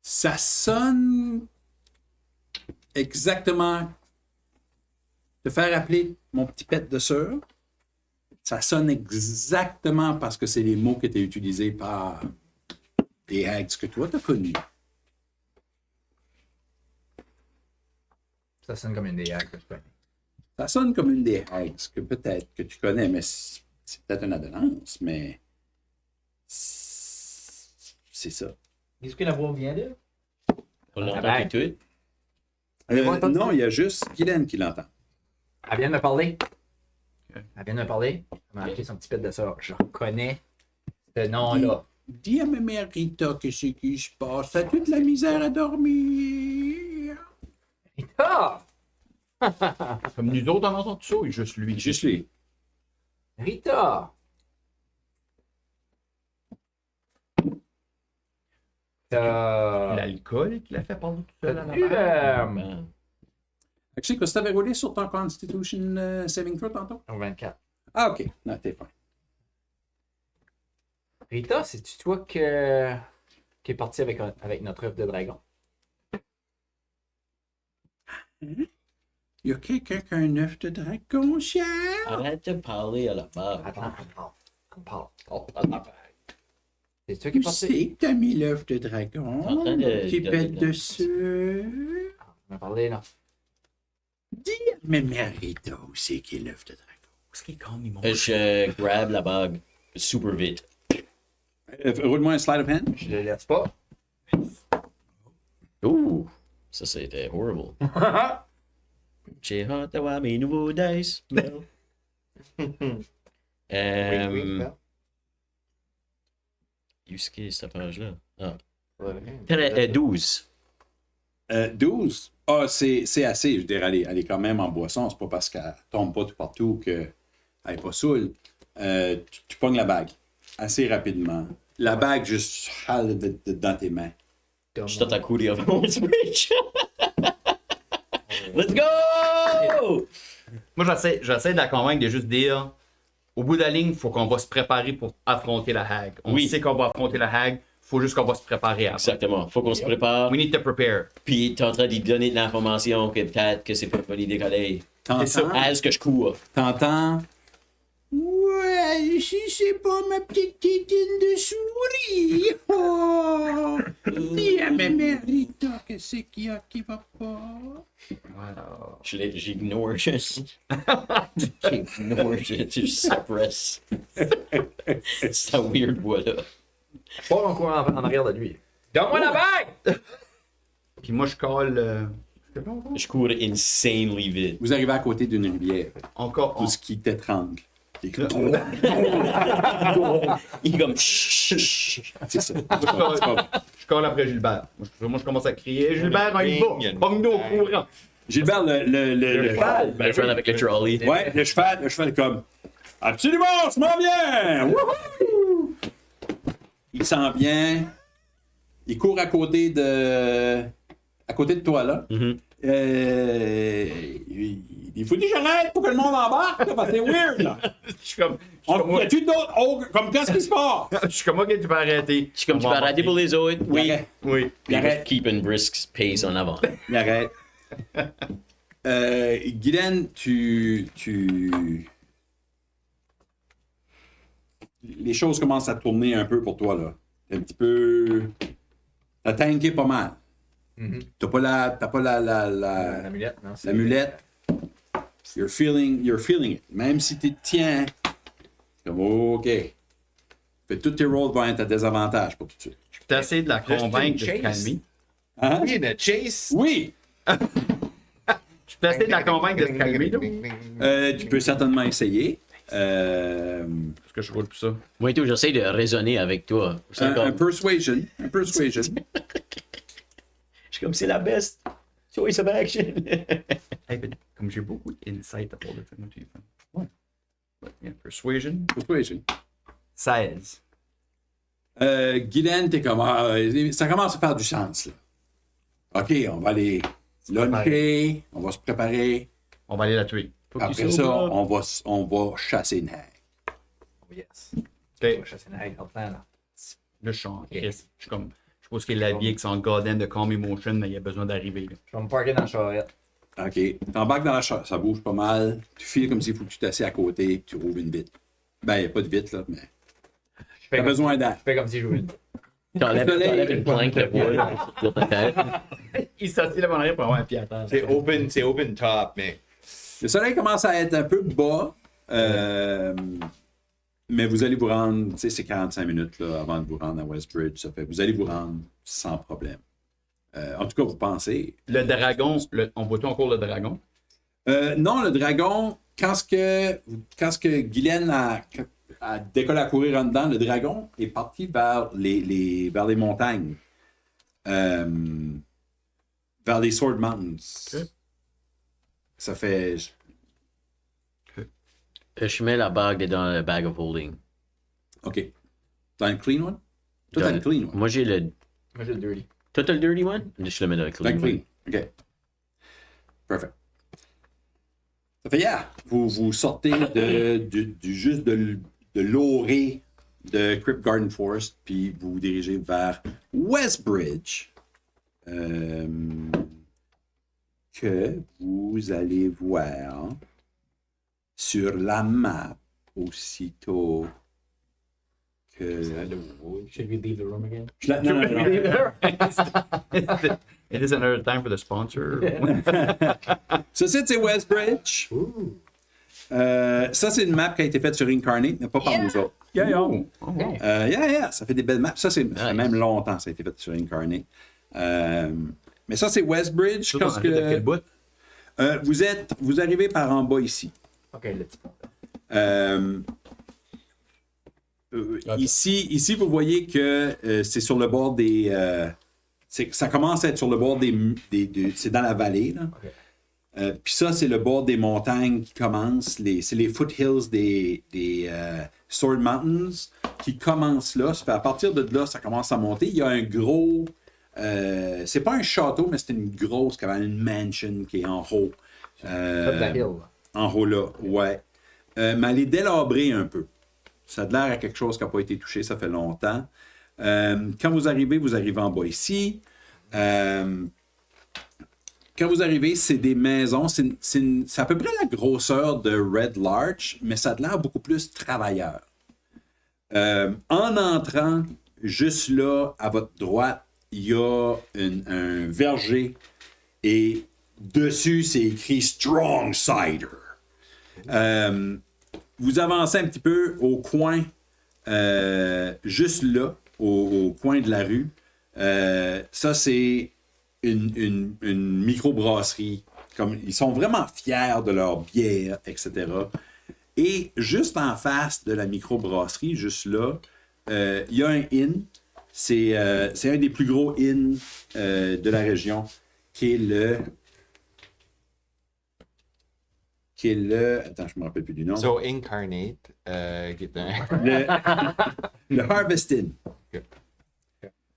Ça sonne exactement. Te faire appeler mon petit pet de sœur, ça sonne exactement parce que c'est les mots qui étaient utilisés par les hags que toi t'as connus. Ça sonne comme une des hags que je connais. Ça sonne comme une des hags que peut-être que tu connais, mais c'est peut-être une adolescence, mais c'est ça. Est-ce que la voix vient d'eux? On l'entend bague. tout. Avez-vous entendu? Non, il y a juste Guylaine qui l'entend. Elle vient de me parler. Elle vient de me parler. Elle m'a appelé son petit pet de sœur. Je reconnais ce nom-là. Dis à ma mère Rita que c'est qui se passe. T'as toute la misère à dormir. Rita! Comme nous autres, on entend tout ça, et juste lui. Juste lui. Rita! L'alcool qui l'a fait parler tout seul à la T'as-tu, base. Je sais que tu avais roulé sur ton Constitution Saving Throw tantôt. 24. Ah, ok. Non, t'es fin. Rita, c'est-tu toi qui est parti avec notre œuf de dragon? Il y a quelqu'un qui a un œuf de dragon, cher? Arrête de parler à la barre. Attends, on parle. C'est toi qui est Tu parti? sais que t'as mis l'œuf de T'es en dragon, train de- petit de- bête de- de sœur. On a parlé, là. Dis à ma mère Rita où c'est qui est l'œuf de dragon. Qu'est-ce qu'il est comme, mon Je grab la bague super vite. Roule-moi un slide of hand. Je le laisse pas. Ouh, ça c'était horrible. J'ai hâte d'avoir mes nouveaux dice. Bell. Où est-ce qu'il est cette page-là? Ah. 12. 12. Ah, c'est assez. Je dirais, elle est quand même en boisson. C'est pas parce qu'elle tombe pas tout partout qu'elle n'est pas saoule. Tu pognes la bague assez rapidement. La bague juste hale dans tes mains. Je suis à courir avant Westbridge. Let's go! Moi, j'essaie de la convaincre de juste dire, au bout de la ligne, il faut qu'on va se préparer pour affronter la hague. On Oui. sait qu'on va affronter la hague, faut juste qu'on va se préparer avant. Exactement. Faut qu'on se prépare. We need to prepare. Puis t'es en train de lui donner de l'information que peut-être que c'est pas une bonne idée d'aller. T'entends? As que je cours. T'entends? Ouais, si c'est pas ma petite tétine de souris. Oh! Dis à ma mère Rita que c'est qu'il y a qui va pas. Voilà. J'ignore juste. J'ignore juste. Je suppresse. C'est un weird voix-là. Pas en courant en arrière de lui. Donne-moi la bague! Puis moi, je colle. Je cours insanely vite. Vous arrivez à côté d'une rivière. Encore. Tout ce qui t'étrangle. Il est comme. C'est ça. Je colle après Gilbert. Moi, je commence à crier Gilbert, on y va! Pogne-nous au courant! Gilbert, le cheval. Ben, je vais avec le trolley. Ouais, le cheval est comme. Absolument, je m'en viens! Wouhou! il s'en vient. Il court à côté de toi, là. Il faut dire j'arrête pour que le monde embarque, là, parce que c'est weird, là. Je suis comme. Y a-tu d'autres ogres? Comme qu'est-ce qui se passe? Je suis comme, ok, tu peux arrêter. Je suis comme tu peux arrêter pour les autres. Oui. Il arrête. Oui. Puis arrête. keep une brisk pace en avant. Il arrête. Guylaine, les choses commencent à tourner un peu pour toi, là. T'es un petit peu... T'as tanké pas mal. T'as pas la L'amulette, non? l'amulette. You're feeling it. Même si tu te tiens, c'est comme OK. Fait tous tes rolls vont être à désavantage pour tout de suite. Je peux essayer de la convaincre de se chase. calmer. Hein? Oui, le chase. Oui! Je peux essayer de la convaincre de se calmer, là. Tu peux certainement essayer. Parce que je roule plus ça. Moi et tout, j'essaie de raisonner avec toi. C'est Un comme, persuasion. Un persuasion. je suis comme, c'est la best choice of action. Hey, ben, comme j'ai beaucoup d'insight à part de faire tu fais. Ouais. But, yeah, persuasion. Persuasion. 16. Guylaine, t'es comme... ça commence à faire du sens, là. OK, on va aller luncher, on va se préparer. On va aller la tuer. Après ça, on va chasser une haie. Oh, yes. Ok. On va chasser une haie dans le temps, là. Là, je suis en crise. Je suis comme. Je suppose qu'il est habillé avec son goddamn de calm emotion, mais il a besoin d'arriver. Là. Je vais me parker dans la charrette. OK. T'embarques dans la charrette, ça bouge pas mal. Tu files comme s'il faut que tu t'assieds à côté et tu roules une vitre. Ben, il n'y a pas de vitre, là, mais Je fais t'as comme- besoin d'air. Je fais comme si je jouais. T'enlèves une planque de bois sur ta tête. Il s'assied là en arrière pour avoir un pied à terre. C'est open top, mais. Le soleil commence à être un peu bas, mais vous allez vous rendre, tu sais, c'est 45 minutes là, avant de vous rendre à Westbridge. Ça fait vous allez vous rendre sans problème. En tout cas, vous pensez. Le dragon, on voit-tu encore le dragon? Non, le dragon, quand ce que Guylaine a décollé à courir en dedans, le dragon est parti vers les montagnes. Vers les Sword Mountains. Ok. Ça fait. Je mets la bague dans le bag of holding. OK. T'as une clean one? Toi, t'as une clean one. Moi, j'ai le. Moi, j'ai le dirty. Toi, t'as le dirty one? Je le mets dans le T'as clean. une clean. OK. Perfect. Ça fait, yeah, vous sortez juste de l'orée de Crypt Garden Forest, puis vous vous dirigez vers Westbridge. Que vous allez voir sur la map aussitôt que... Should we leave the room again? Non. It is another time for the sponsor. Ça, c'est Westbridge. Ça, c'est une map qui a été faite sur Incarnate, mais pas par nous autres. Oh, wow. Yeah, ça fait des belles maps. Ça, ça fait même longtemps ça a été fait sur Incarnate. Mais ça, c'est Westbridge. Surtout, on arrive de quel bout? Vous arrivez par en bas ici. Ok, le petit pont. Ici, vous voyez que c'est sur le bord des... ça commence à être sur le bord c'est dans la vallée, là. Ok. Puis ça, c'est le bord des montagnes qui commencent. C'est les foothills des Sword Mountains qui commencent là. Ça fait à partir de là, ça commence à monter. Il y a un gros... c'est pas un château, mais c'est une grosse, quand même, une mansion qui est en haut. Top de la hill, là. En haut là, ouais. Mais elle est délabrée un peu. Ça a l'air à quelque chose qui n'a pas été touché, ça fait longtemps. Quand vous arrivez en bas ici. Quand vous arrivez, c'est des maisons. C'est à peu près la grosseur de Red Larch, mais ça a l'air beaucoup plus travailleur. En entrant, juste là, à votre droite, il y a un verger et dessus, c'est écrit Strong Cider. Vous avancez un petit peu au coin, juste là, au coin de la rue. Ça, c'est une microbrasserie. Ils sont vraiment fiers de leur bière, etc. Et juste en face de la microbrasserie, juste là, il y a un inn. C'est un des plus gros inns de la région, qui est le... Attends, je ne me rappelle plus du nom. So, Incarnate, qui est un. Le Harvest Inn.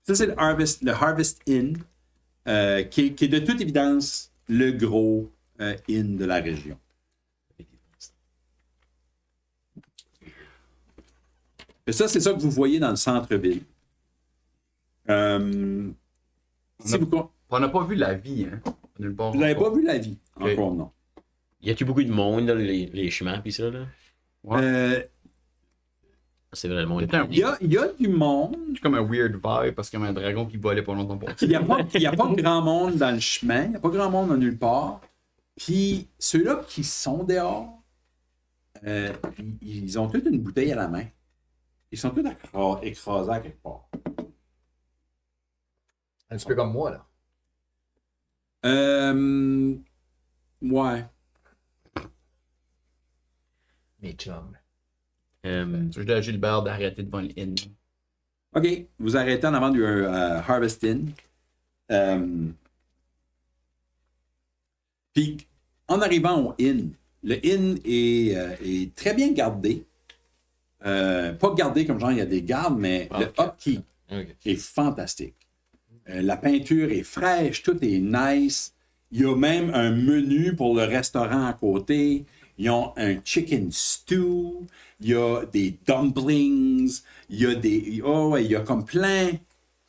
Ça, c'est le Harvest Inn, qui est de toute évidence le gros inn de la région. Et ça, c'est ça que vous voyez dans le centre-ville. Si On n'a pas vu la vie, hein. Nulle part vous n'avez pas encore. vu la vie, encore non. Y a-tu beaucoup de monde dans les chemins pis ça, là? C'est vrai, le monde. C'était un- Il y a du monde. C'est comme un weird vibe parce qu'il y avait un dragon qui volait pas longtemps pour Il n'y a pas grand monde dans le chemin. Il n'y a pas grand monde dans nulle part. Puis ceux-là qui sont dehors, ils ont toute une bouteille à la main. Ils sont tous écrasés à quelque part. Un petit peu comme moi, là. Ouais. Mes chums. Je dis à Gilbert d'arrêter devant l'inn. OK. Vous arrêtez en avant du Harvest Inn. Puis, en arrivant au inn, le inn est très bien gardé. Pas gardé comme genre il y a des gardes, mais le upkeep est fantastique. La peinture est fraîche, tout est nice. Il y a même un menu pour le restaurant à côté. Ils ont un chicken stew. Il y a des dumplings. Il y a il y a comme plein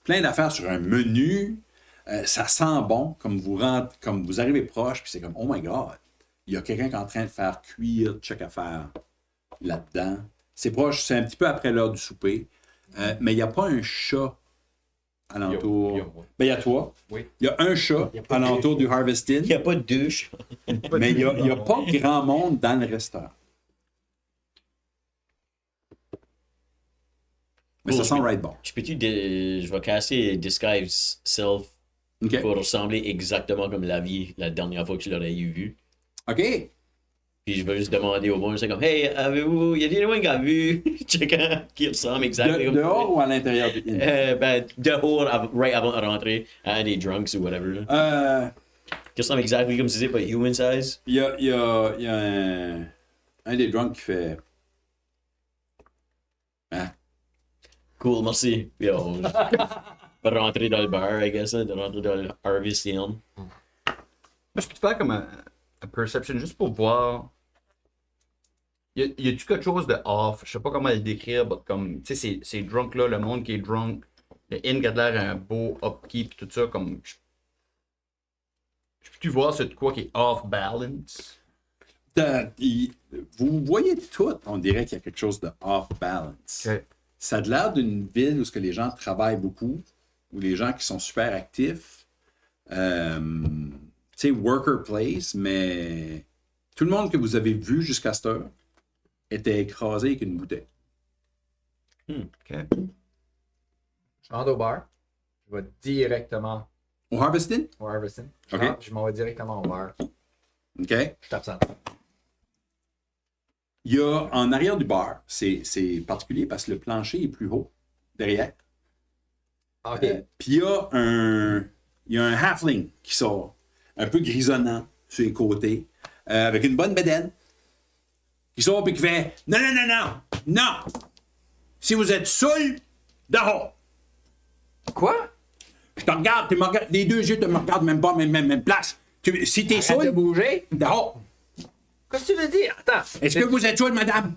d'affaires sur un menu. Ça sent bon, comme vous arrivez proche, puis c'est comme, oh my God, il y a quelqu'un qui est en train de faire cuire chaque affaire là-dedans. C'est proche, c'est un petit peu après l'heure du souper, mais il n'y a pas un chat alentour. Il y a moi. Ben, il y a toi. Oui. Il y a un chat alentour du Harvest Inn, Il n'y a pas de douche. mais il n'y a pas grand monde dans le restaurant. Mais ça sent right bon. Je vais casser Disguise Self OK. pour ressembler exactement comme la vie la dernière fois que je l'aurais vu. OK. Puis je vais juste demander au monde, c'est comme, hey, avez-vous, y a des gens qui ont vu quelqu'un qui ressemble exactement comme Dehors ou à l'intérieur du inn? Ben, dehors, right avant de rentrer, à un des drunks ou whatever. Là. Qui ressemble exactement comme si c'était pas human size. Il y a un des drunks qui fait. Hein? Cool, merci. Puis on va rentrer dans le bar, I guess, de rentrer dans le Harvest Inn. Moi, je peux te faire comme un perception juste pour voir. Y a-tu quelque chose de off? Je sais pas comment le décrire, mais comme, tu sais, ces drunks-là, le monde qui est drunk, le inn qui a l'air un beau upkeep, tout ça, comme. Je peux-tu voir c'est de quoi qui est off balance? Vous voyez tout, on dirait qu'il y a quelque chose de off-balance. Ok. Ça a l'air d'une ville où ce que les gens travaillent beaucoup, où les gens qui sont super actifs. Tu sais, worker place, mais tout le monde que vous avez vu jusqu'à cette heure était écrasé avec une bouteille. Ok. Je rentre au bar. Je vais directement Au Harvest Inn? au Harveston. Ok. Je m'en vais directement au bar. OK. Je tape ça. Il y a en arrière du bar, c'est particulier parce que le plancher est plus haut derrière. OK. Puis il y a un halfling qui sort, un peu grisonnant sur les côtés, avec une bonne bedaine, qui sort et qui fait « Non, non, non, non! Non! Si vous êtes saoul, dehors! Quoi? Je te regarde, tu me regardes, les deux yeux te me regardent même pas, même place. Si t'es Arrête de saoul, bouger. dehors! Qu'est-ce que tu veux dire? Attends. Est-ce que vous êtes saoul, madame?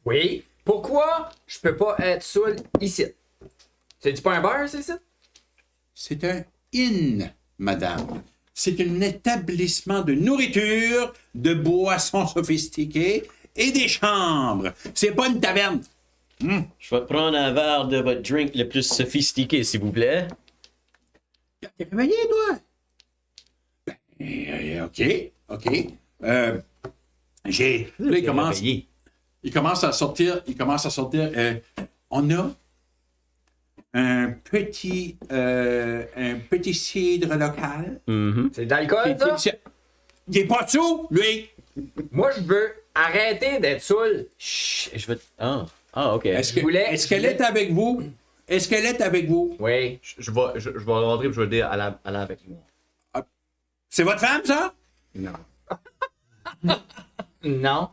Oui. Pourquoi je peux pas être saoul ici? C'est pas un bar, c'est ça? C'est un inn, madame. C'est un établissement de nourriture, de boissons sophistiquées et des chambres. C'est pas une taverne. Je vais prendre un verre de votre drink le plus sophistiqué, s'il vous plaît. T'es réveillé, toi? Ben, OK. Là, il commence à sortir. On a un petit cidre local. C'est de l'alcool, ça? Il est pas dessous, lui. Moi, je veux arrêter d'être saoul. Chut, je vais. Ah, ok. Est-ce qu'elle est avec vous? Est-ce qu'elle est avec vous? Oui. Je vais rentrer et je vais dire à la avec moi. C'est votre femme, ça? Non. Non.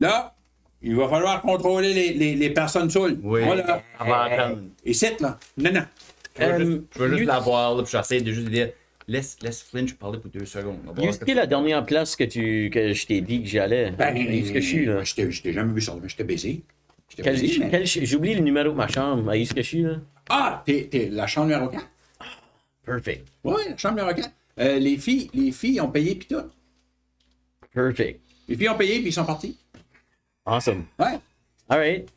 Là, Il va falloir contrôler les personnes saoules. Oui. Voilà. On va attendre. Et c'est là. Non. Je veux juste la voir, là, puis j'essaie de juste dire laisse Flinch parler pour 2 secondes. On va voir Où est la dernière place que je t'ai dit que j'allais? Où est-ce que je suis, là? Je t'ai jamais vu ça, mais j'étais baisé. J'ai oublié le numéro de ma chambre. Où est-ce que je suis, là? Ah, t'es la chambre numéro 4? Perfect. Oui, la chambre numéro 4. Les filles ont payé, puis tout. Perfect. Les filles ont payé, puis ils sont partis. Awesome. Ouais. All right.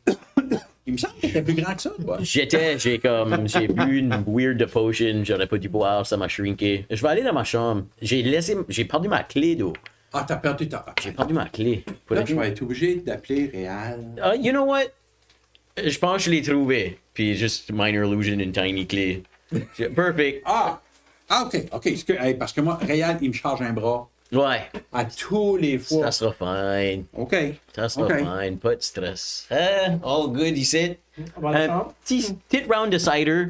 Il me semble que t'étais plus grand que ça, toi. J'ai bu une weird potion, j'aurais pas dû boire, ça m'a shrinké. Je vais aller dans ma chambre. J'ai perdu ma clé, d'eau. Ah, t'as perdu ta... J'ai perdu ma clé. Là, je vais être obligé d'appeler Réal. You know what? Je pense que je l'ai trouvé. Puis juste minor illusion, une tiny clé. Perfect. Ah, OK. Parce que moi, Réal, il me charge un bras Ouais. à tous les fois. Ça sera fine. OK. Ça sera OK. fine. Pas de stress. All good ici. About the shop? Petit round de cider.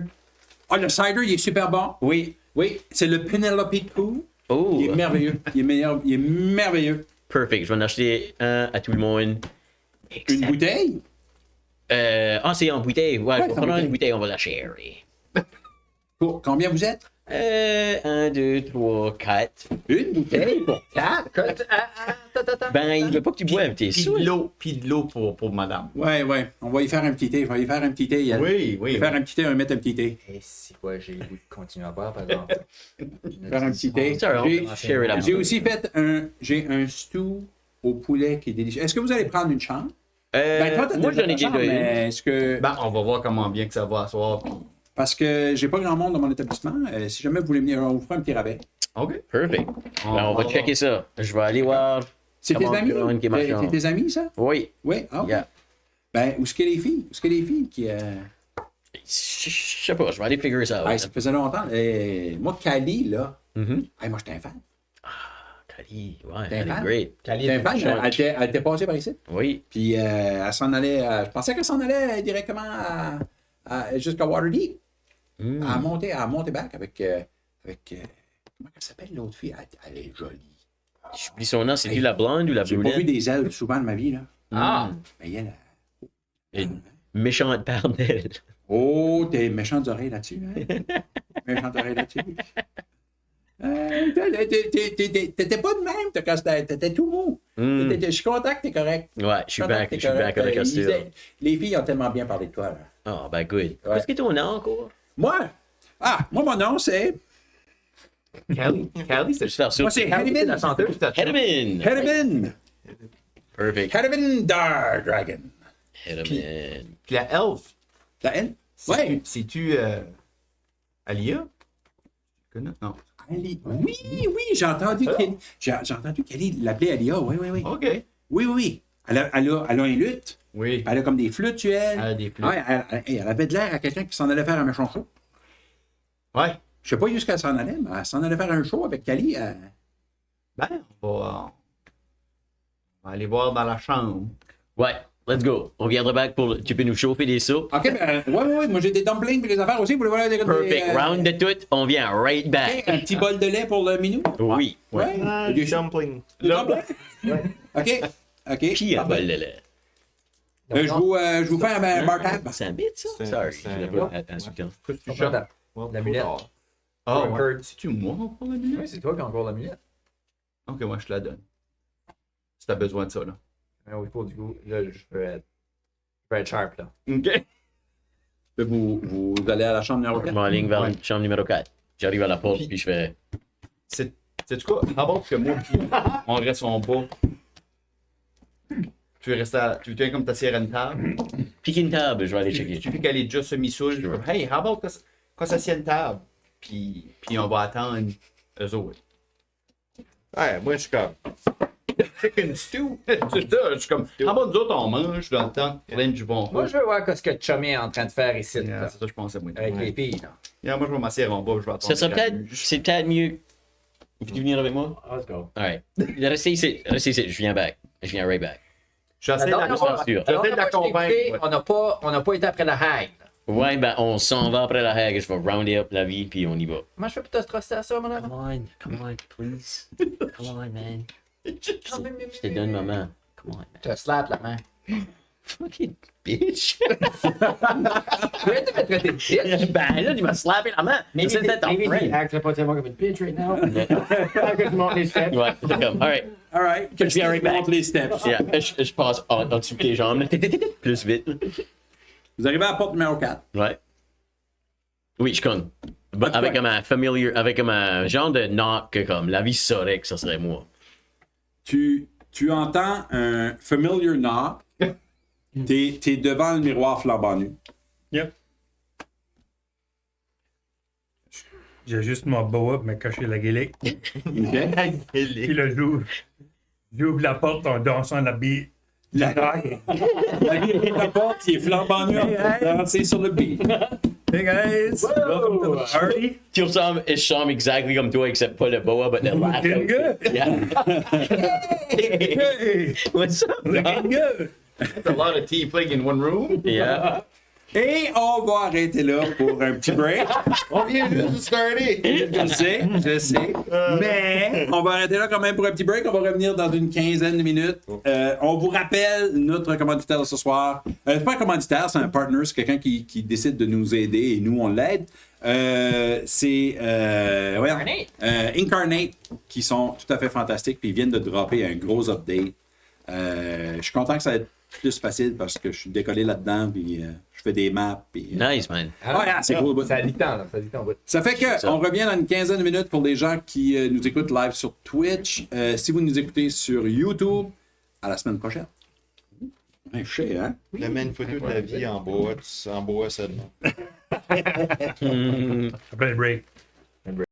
Ah, le cider, il est super bon. Oui. Oui, c'est le Penelope Poo. Oh. Il est merveilleux. Il est merveilleux. Perfect. Je vais en acheter un à tout le monde. Une bouteille? C'est en bouteille. Ouais, je vais c'est en prendre bouteille. une bouteille, on va la sharer. Pour combien vous êtes? 1, 2, 3, 4. Une bouteille pour 4? Attends. Ben, il veut pas que tu boives, t'es sûr? Puis de l'eau pour madame. Ouais. On va y faire un petit thé. On va y faire un petit thé. Yann. Oui. On va faire un petit thé, on va mettre un petit thé. Et si quoi, j'ai le goût de continuer à boire, par exemple. Faire un petit thé. C'est alright, J'ai- on va share it up. J'ai aussi fait un stew au poulet qui est délicieux. Est-ce que vous allez prendre une chambre? Toi, t'as moi, déjà j'en ai ta chambre, déjà une. mais est-ce que... Ben, on va voir comment bien que ça va à soir. Puis... Parce que j'ai pas grand monde dans mon établissement. Si jamais vous voulez venir, on vous fera un petit rabais. OK. Perfect. Ben, on va checker ça. Je vais aller voir. C'est tes comment amis? Caroline qui est ma C'est chambre. tes amis, ça? Oui. Oui? Ah, ok. Yeah. Ben, où est-ce que les filles? Où est-ce que les filles qui... Je sais pas, je vais aller figure ça out. ça faisait longtemps. Moi, Cali, là... Mhm. Moi, j'étais un fan. Kali, ouais, T'es elle fan? est great. Cali J'étais un fan. chante. Elle était passée par ici. Oui. Puis, elle s'en allait... je pensais qu'elle s'en allait directement jusqu'à Waterdeep. Mm. À monter back avec... comment elle s'appelle, l'autre fille? Elle est jolie. J'oublie son nom, c'est-tu la blonde ou la J'ai pas vu brunette? des ailes souvent de ma vie, là. Ah! Mais elle... Une méchante pardelle. Oh, t'es méchante oreilles là-dessus, hein? Méchante oreille là-dessus. T'étais pas de même, t'étais tout mou. Mm. Je suis content que t'es correct. Ouais, je suis back à la costume. Les filles ont tellement bien parlé de toi, là. Ah, ben good. Qu'est-ce que ton nom encore? Moi, mon nom, c'est... Cali, c'est Juste faire ça. Moi, c'est Hedevin. la chanteuse, ta chum. Hedman! Hedevin. Perfect. Hedevin Dragon. Hedman. Puis la elfe, La N? Ouais. c'est-tu Alia? Tu connais? Non. Ali. Oui, j'ai entendu qu'elle l'appelait Alia. Oui. OK. Oui. Elle a un lutte. Oui. Elle a comme des flûtes, tu elle. Elle a des flûtes. Ouais, elle avait de l'air à quelqu'un qui s'en allait faire un méchant show. Ouais. Je sais pas jusqu'à elle s'en allait, mais elle s'en allait faire un show avec Kali. Ben, on va aller voir dans la chambre. Ouais, let's go. On viendra back pour. Tu peux nous chauffer des soupes. OK, ben, ouais. Moi, j'ai des dumplings et des affaires aussi. Vous voulez voir des... Perfect. Round de tout, on vient right back. Un petit bol de lait pour le minou. Oui. Ouais. Du dumpling. Des dumplings? OK. Qui a Parfait. vol de lait? Je vous fais un bar tab. C'est un bit, ça? C'est- Sorry, c'est- je l'ai pas insultant. Qu'est-ce que tu La chantes? mulette. Ah, Ouais, ouais. Kurt. C'est-tu moi encore la minute? Oui, c'est toi qui as encore la mulette. Ok, moi je te la donne. Si t'as besoin de ça, là. Mais oui, pour du coup, là, je veux être sharp, là. Ok. Vous allez à la chambre numéro Je 4. m'enligne vers Ouais. la chambre numéro 4. J'arrive à la porte, puis je fais. C'est quoi? Avant que moi, puis on reste en bas. Tu veux rester à. Tu veux comme t'asseoir à une table? Pique une table, je vais aller Tu checker. sais qu'elle est déjà semi-saoule. Je veux, hey, how about qu'on s'assied à une table? Puis on va attendre eux autres. Ouais, moi, je suis comme. Chicken stew? C'est ça, je suis comme. How about nous autres, on mange dans le temps que Lynn du bon. Moi, je veux voir ce que Chummy est en train de faire ici, Yeah, là, c'est ça, je pensais, moi. avec les filles, là. Yeah, moi, je vais m'asseoir en bas, je vais attendre. Ça serait peut-être. C'est peut-être mieux. Veux-tu venir avec moi? Let's go. Alright. Restez ici. Je viens back. Je viens right back. J'essaie de La la dernière fois- sûr. la dernière J'essaie de la fois que je t'ai convaincre. écouté, Ouais. on n'a pas été après la hague. là. Ouais, ben on s'en va après la hague. Je vais rounder up la vie, puis on y va. Comment je fais pour te stresser à ça, mon Come ami? on, please. Come on, man. Je te donne ma main. Come on, man. Je te slap la main. Fucking bitch. Pourquoi tu m'as traité de bitch? Ben là, il m'a slappé la main. Maybe, C'est peut-être en maybe he train. acts up like a bitch right now. I could monte les steps. Ouais, c'est comme, alright. All right. Que je be right back. monte les steps. Yeah, je passe en dessous de tes jambes. Là. Plus vite. Vous arrivez à la porte numéro 4. Ouais. Oui, je connais. Pas de Avec quoi. avec un genre de knock que comme la vie saurait que ça serait moi. Tu entends un familiar knock. T'es devant le miroir flambant nu. Yep. J'ai juste mon boa pour me cacher la guélec. OK? Puis là, j'ouvre la porte en dansant la bille. La porte, il est flambant nu en train de danser sur le beat. Hey guys, welcome to the party. Tu ressembles, je ressemble exactement comme toi, except pas le boa, but the laugh. Looking good. Yeah. Hey, What's up, looking dog? good. That's a lot of tea playing in one room. Yeah. Et on va arrêter là pour un petit break. On vient juste de starter! Je sais. Mais on va arrêter là quand même pour un petit break. On va revenir dans une quinzaine de minutes. On vous rappelle notre commanditaire de ce soir. C'est pas un commanditaire, c'est un partner. C'est quelqu'un qui décide de nous aider et nous, on l'aide. C'est Incarnate, qui sont tout à fait fantastiques. Puis ils viennent de dropper un gros update. Je suis content que ça va être plus facile parce que je suis décollé là-dedans. Puis je fais des maps. Puis, Nice, man. c'est cool. Ça a du temps, là. Ça a du temps au bout. Ça fait que ça. on revient dans une quinzaine de minutes pour les gens qui nous écoutent live sur Twitch. Si vous nous écoutez sur YouTube, à la semaine prochaine. Un chien, hein? Le mets une photo de la vie en bois seulement. Après le break.